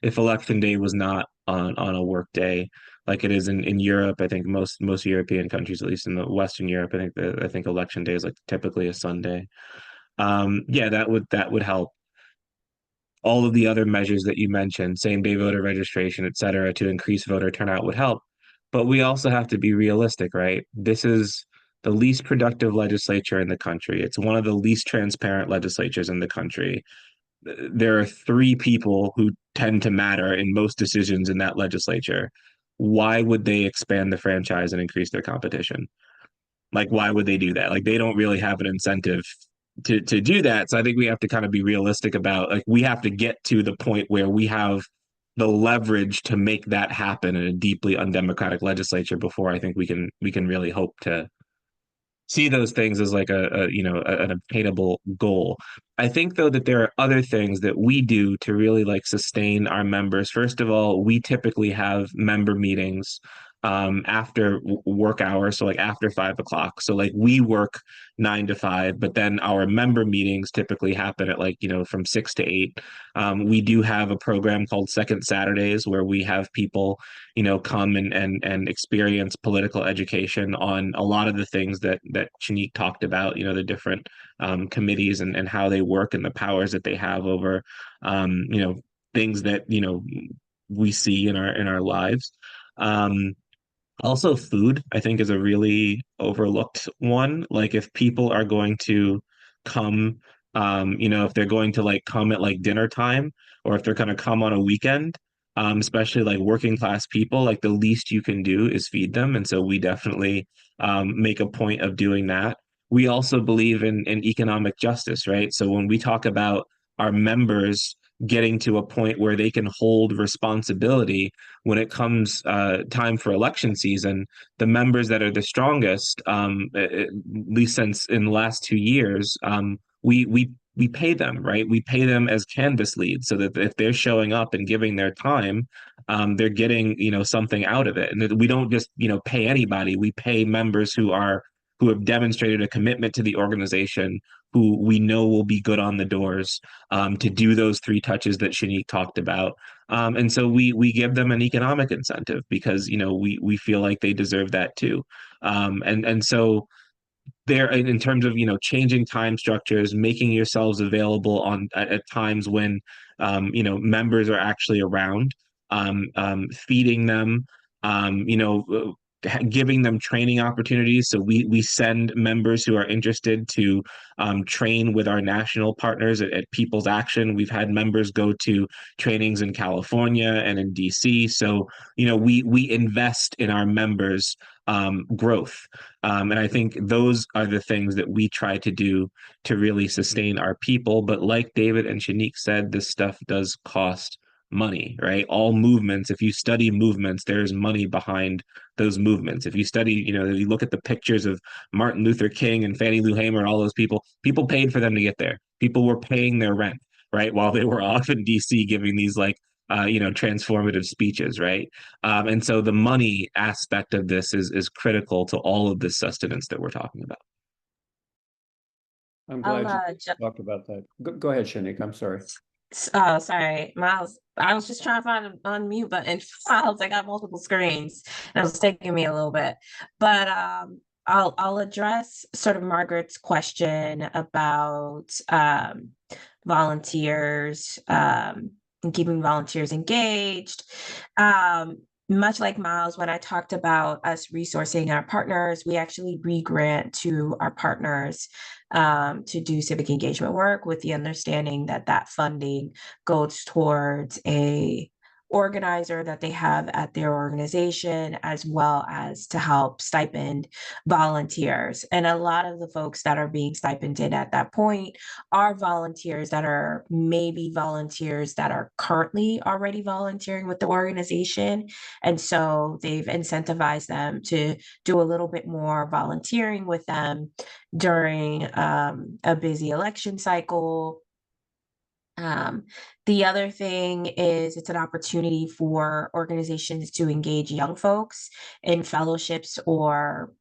if election day was not on a work day like it is in Europe. I think most European countries, at least in the Western Europe, I think election day is like typically a Sunday. That would help. All of the other measures that you mentioned, same-day voter registration, et cetera, to increase voter turnout would help. But we also have to be realistic, right? This is the least productive legislature in the country. It's one of the least transparent legislatures in the country. there are three people who tend to matter in most decisions in that legislature. Why would they expand the franchise and increase their competition? Like, why would they do that? Like, they don't really have an incentive to do that. So I think we have to kind of be realistic about, like, we have to get to the point where we have the leverage to make that happen in a deeply undemocratic legislature before I think we can really hope to see those things as like an obtainable goal. I think though that there are other things that we do to really like sustain our members. First of all, we typically have member meetings after work hours, so like after 5 o'clock. So like we work 9 to 5, but then our member meetings typically happen at like, from 6 to 8. We do have a program called Second Saturdays where we have people come and experience political education on a lot of the things that Shanique talked about, the different committees and how they work and the powers that they have over, things that, we see in our lives. Also, food, I think, is a really overlooked one. Like, if people are going to come, if they're going to like come at like dinner time, or if they're going to come on a weekend, especially like working class people, like the least you can do is feed them. And so we definitely make a point of doing that. We also believe in economic justice, right? So when we talk about our members getting to a point where they can hold responsibility when it comes time for election season, the members that are the strongest, at least since in the last 2 years, we pay them, right? We pay them as canvas leads, so that if they're showing up and giving their time, they're getting something out of it, and that we don't just pay anybody. We pay members who have demonstrated a commitment to the organization, who we know will be good on the doors, to do those 3 touches that Shanique talked about. And so we give them an economic incentive because we feel like they deserve that too. And so there, in terms of changing time structures, making yourselves available at times when members are actually around, feeding them, giving them training opportunities. So we send members who are interested to train with our national partners at People's Action. We've had members go to trainings in California and in DC. So we invest in our members' growth. And I think those are the things that we try to do to really sustain our people. But like David and Shanique said, this stuff does cost money, right? All movements, if you study movements, there's money behind those movements. If you study, if you look at the pictures of Martin Luther King and Fannie Lou Hamer and all those people paid for them to get there. People were paying their rent, right? While they were off in DC giving these like transformative speeches, right? And so the money aspect of this is critical to all of this sustenance that we're talking about. I'm glad you talked about that. Go ahead, Shanique. I'm sorry. Sorry, Miles. I was just trying to find an unmute button. Miles, I got multiple screens. And it was taking me a little bit. But I'll address sort of Margaret's question about volunteers, and keeping volunteers engaged. Much like Miles, when I talked about us resourcing our partners, we actually re-grant to our partners to do civic engagement work, with the understanding that that funding goes towards a organizer that they have at their organization, as well as to help stipend volunteers. And a lot of the folks that are being stipended at that point are volunteers that are maybe volunteers that are currently already volunteering with the organization. And so they've incentivized them to do a little bit more volunteering with them during a busy election cycle. The other thing is, it's an opportunity for organizations to engage young folks in fellowships or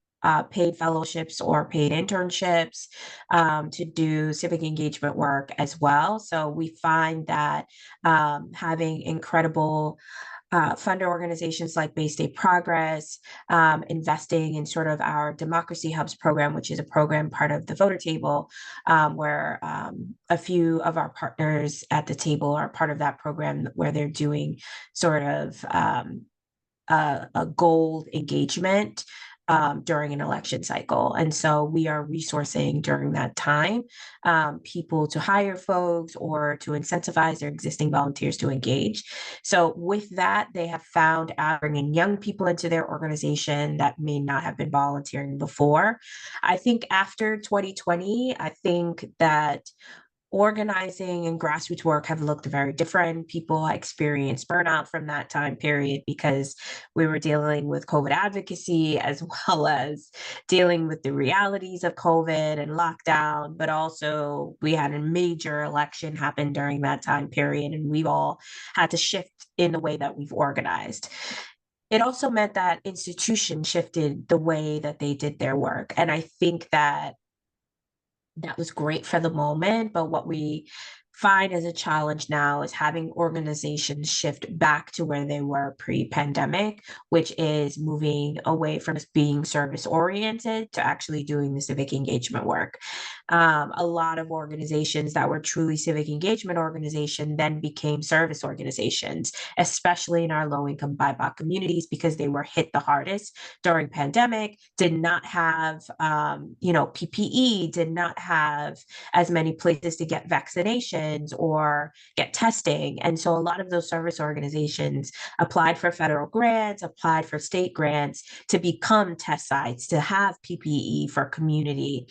paid fellowships or paid internships, to do civic engagement work as well. So we find that having incredible funder organizations like Bay State Progress, investing in sort of our Democracy Hubs program, which is a program part of the voter table, where a few of our partners at the table are part of that program, where they're doing sort of a gold engagement during an election cycle. And so we are resourcing during that time people to hire folks or to incentivize their existing volunteers to engage. So with that, they have found bringing young people into their organization that may not have been volunteering before. I think after 2020, I think that organizing and grassroots work have looked very different. People experienced burnout from that time period because we were dealing with COVID advocacy as well as dealing with the realities of COVID and lockdown, but also we had a major election happen during that time period, and we've all had to shift in the way that we've organized. It also meant that institutions shifted the way that they did their work. And I think that was great for the moment, but what we find as a challenge now is having organizations shift back to where they were pre-pandemic, which is moving away from just being service oriented to actually doing the civic engagement work. A lot of organizations that were truly civic engagement organizations then became service organizations, especially in our low-income BIPOC communities, because they were hit the hardest during pandemic, did not have PPE, did not have as many places to get vaccinations or get testing. And so a lot of those service organizations applied for federal grants, applied for state grants to become test sites, to have PPE for community.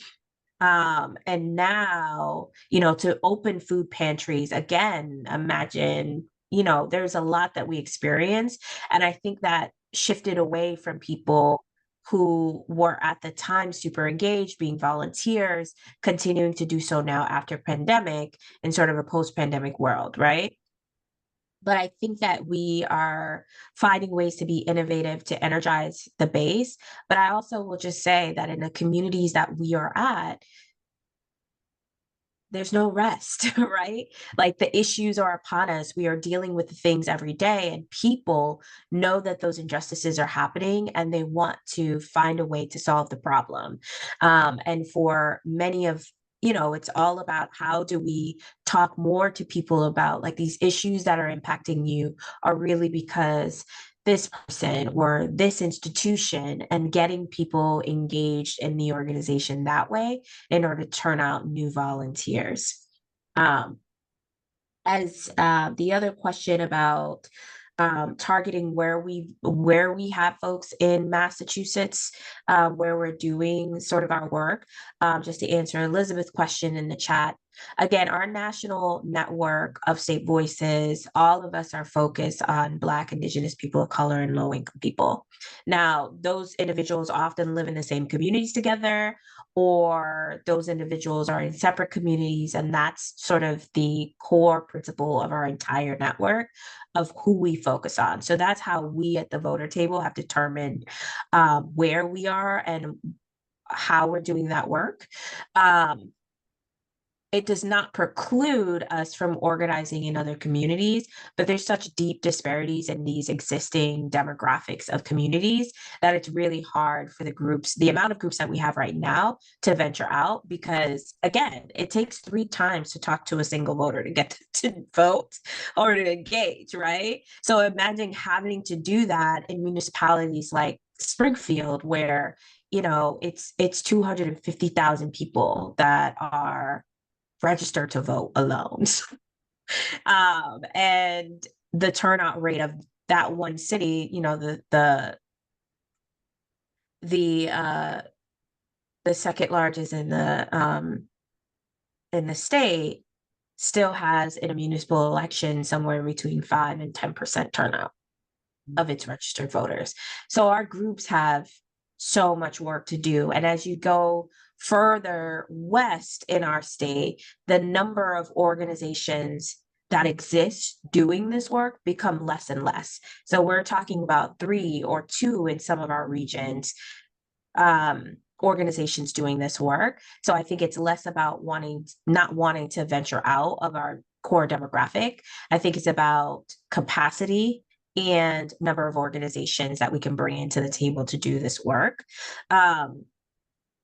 And now, to open food pantries again, imagine, there's a lot that we experience. And I think that shifted away from people who were at the time super engaged, being volunteers, continuing to do so now after pandemic in sort of a post-pandemic world, right? But I think that we are finding ways to be innovative to energize the base. But I also will just say that in the communities that we are at, there's no rest, right? Like the issues are upon us. We are dealing with the things every day, and people know that those injustices are happening and they want to find a way to solve the problem. And for many of it's all about how do we talk more to people about like these issues that are impacting you are really because this person or this institution, and getting people engaged in the organization that way in order to turn out new volunteers. As the other question about targeting where we have folks in Massachusetts, where we're doing sort of our work, just to answer Elizabeth's question in the chat. Again, our national network of state voices, all of us are focused on Black, Indigenous people of color, and low-income people. Now, those individuals often live in the same communities together, or those individuals are in separate communities, and that's sort of the core principle of our entire network of who we focus on. So that's how we at the voter table have determined where we are and how we're doing that work. It does not preclude us from organizing in other communities, but there's such deep disparities in these existing demographics of communities that it's really hard for the amount of groups that we have right now, to venture out, because again, it takes 3 times to talk to a single voter to get to vote or to engage, right? So imagine having to do that in municipalities like Springfield, where it's 250,000 people that are registered to vote alone. And the turnout rate of that one city, the second largest in the state, still has in a municipal election somewhere between 5 and 10% turnout of its registered voters. So our groups have so much work to do. And as you go further west in our state, the number of organizations that exist doing this work become less and less. So we're talking about 3 or 2 in some of our regions, organizations doing this work. So I think it's less about not wanting to venture out of our core demographic. I think it's about capacity and number of organizations that we can bring into the table to do this work.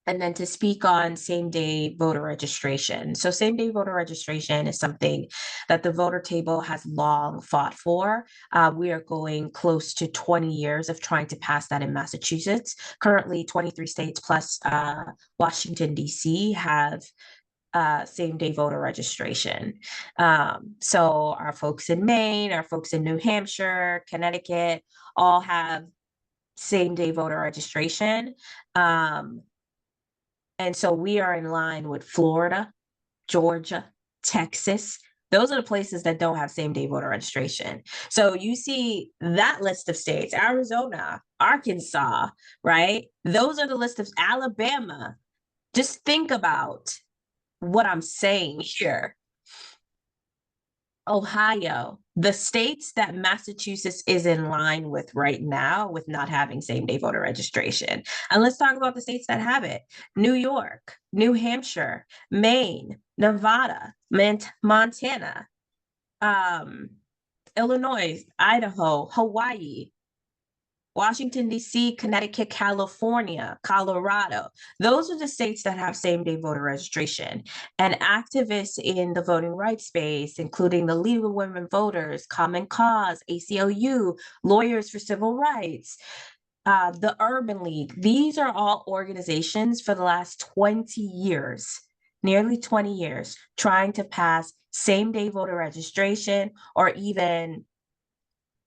And then to speak on same-day voter registration. So same-day voter registration is something that the voter table has long fought for. We are going close to 20 years of trying to pass that in Massachusetts. Currently, 23 states plus Washington, D.C. have same-day voter registration. So our folks in Maine, our folks in New Hampshire, Connecticut, all have same-day voter registration. And so we are in line with Florida, Georgia, Texas. Those are the places that don't have same-day voter registration. So you see that list of states, Arizona, Arkansas, right? Those are the list of Alabama. Just think about what I'm saying here. Ohio, the states that Massachusetts is in line with right now with not having same-day voter registration. And let's talk about the states that have it. New York, New Hampshire, Maine, Nevada, Montana, Illinois, Idaho, Hawaii, Washington, D.C., Connecticut, California, Colorado. Those are the states that have same-day voter registration. And activists in the voting rights space, including the League of Women Voters, Common Cause, ACLU, Lawyers for Civil Rights, the Urban League, these are all organizations for the last 20 years, nearly 20 years, trying to pass same-day voter registration or even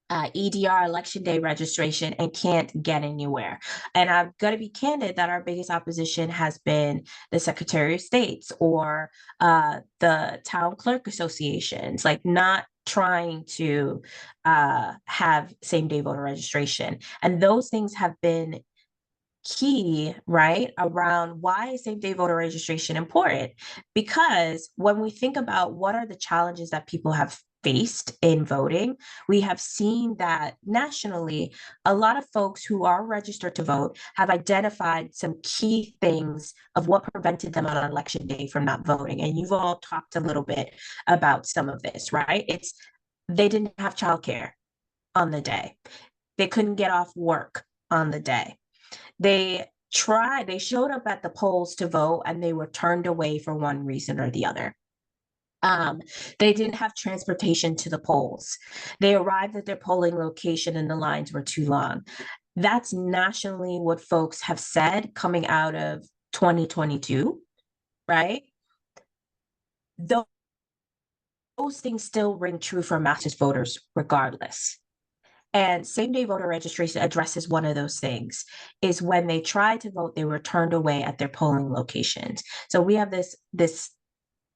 EDR, election day registration, and can't get anywhere. And I'm going to be candid that our biggest opposition has been the Secretary of States or the town clerk associations, like not trying to have same-day voter registration. And those things have been key, right, around why is same-day voter registration important? Because when we think about what are the challenges that people have faced in voting, we have seen that nationally, a lot of folks who are registered to vote have identified some key things of what prevented them on election day from not voting. And you've all talked a little bit about some of this, right? It's they didn't have childcare on the day. They couldn't get off work on the day. They showed up at the polls to vote and they were turned away for one reason or the other. They didn't have transportation to the polls. They arrived at their polling location and the lines were too long. That's nationally what folks have said coming out of 2022, right? Those things still ring true for Massachusetts voters regardless. And same-day voter registration addresses one of those things, is when they tried to vote, they were turned away at their polling locations. So we have this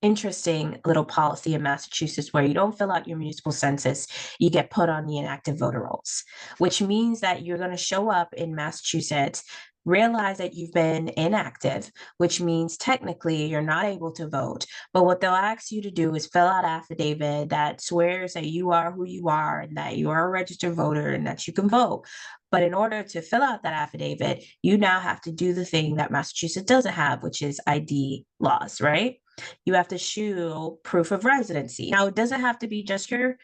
interesting little policy in Massachusetts where you don't fill out your municipal census, you get put on the inactive voter rolls, which means that you're going to show up in Massachusetts, realize that you've been inactive, which means technically you're not able to vote. But what they'll ask you to do is fill out an affidavit that swears that you are who you are and that you are a registered voter and that you can vote. But in order to fill out that affidavit, you now have to do the thing that Massachusetts doesn't have, which is ID laws, right? You have to show proof of residency. Now, it doesn't have to be just your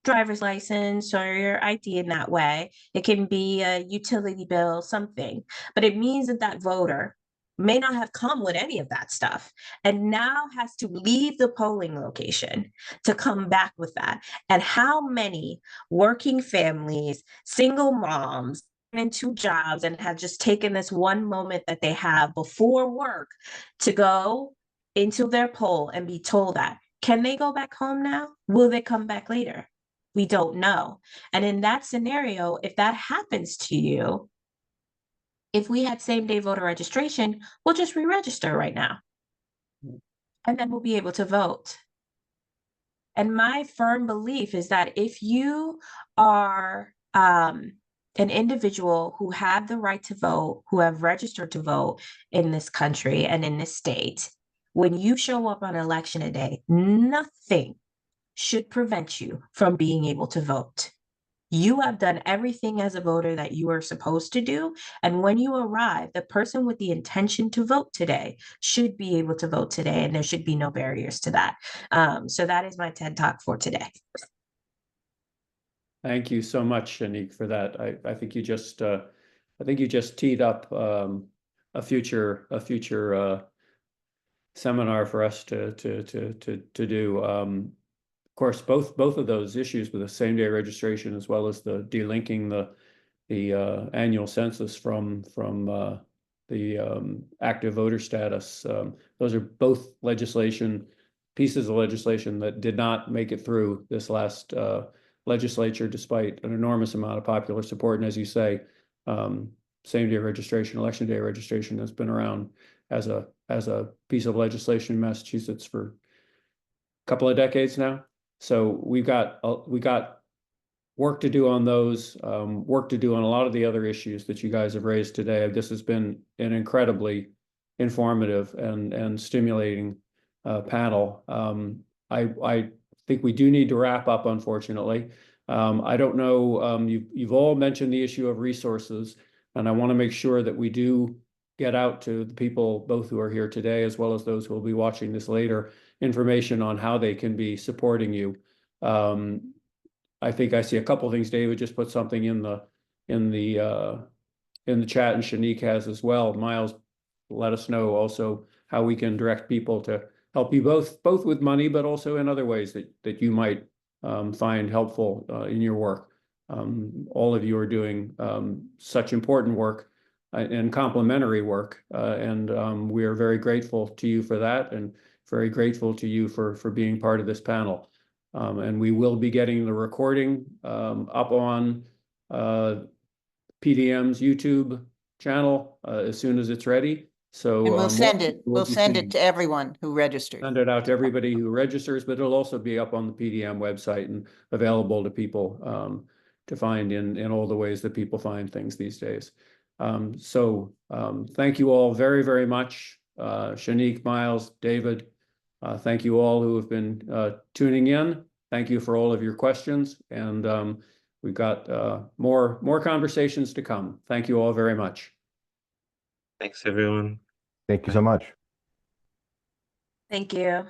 driver's license or your ID in that way. It can be a utility bill, something. But it means that that voter may not have come with any of that stuff and now has to leave the polling location to come back with that. And how many working families, single moms, in 2 jobs and have just taken this one moment that they have before work to go into their poll and be told that, can they go back home now? Will they come back later? We don't know. And in that scenario, if that happens to you, if we had same-day voter registration, we'll just re-register right now. And then we'll be able to vote. And my firm belief is that if you are an individual who have the right to vote, who have registered to vote in this country and in this state, when you show up on election day, nothing should prevent you from being able to vote. You have done everything as a voter that you are supposed to do. And when you arrive, the person with the intention to vote today should be able to vote today, and there should be no barriers to that. So that is my TED Talk for today. Thank you so much, Shanique, for that. I think you just teed up a future seminar for us to do. Of course, both of those issues with the same day registration as well as the delinking the annual census from the active voter status. Those are both pieces of legislation that did not make it through this last legislature, despite an enormous amount of popular support. And as you say, same day registration, election day registration has been around as a piece of legislation in Massachusetts for a couple of decades now. So we got work to do on those, work to do on a lot of the other issues that you guys have raised today. This has been an incredibly informative and stimulating panel. I think we do need to wrap up, unfortunately. I don't know, you've all mentioned the issue of resources, and I want to make sure that we do get out to the people, both who are here today, as well as those who will be watching this later, information on how they can be supporting you. I think I see a couple of things. David just put something in the chat, and Shanique has as well. Miles, let us know also how we can direct people to help you both with money, but also in other ways that you might find helpful in your work. All of you are doing such important work and complementary work, and we are very grateful to you for that, and very grateful to you for being part of this panel. And we will be getting the recording up on PDM's YouTube channel as soon as it's ready. So And we'll send it. we'll We'll be send seeing- it to everyone who registered. Send it out to everybody who registers, but it'll also be up on the PDM website and available to people to find in all the ways that people find things these days. So thank you all very, very much. Shanique, Miles, David, thank you all who have been tuning in. Thank you for all of your questions. And we've got more conversations to come. Thank you all very much. Thanks, everyone. Thank you so much. Thank you.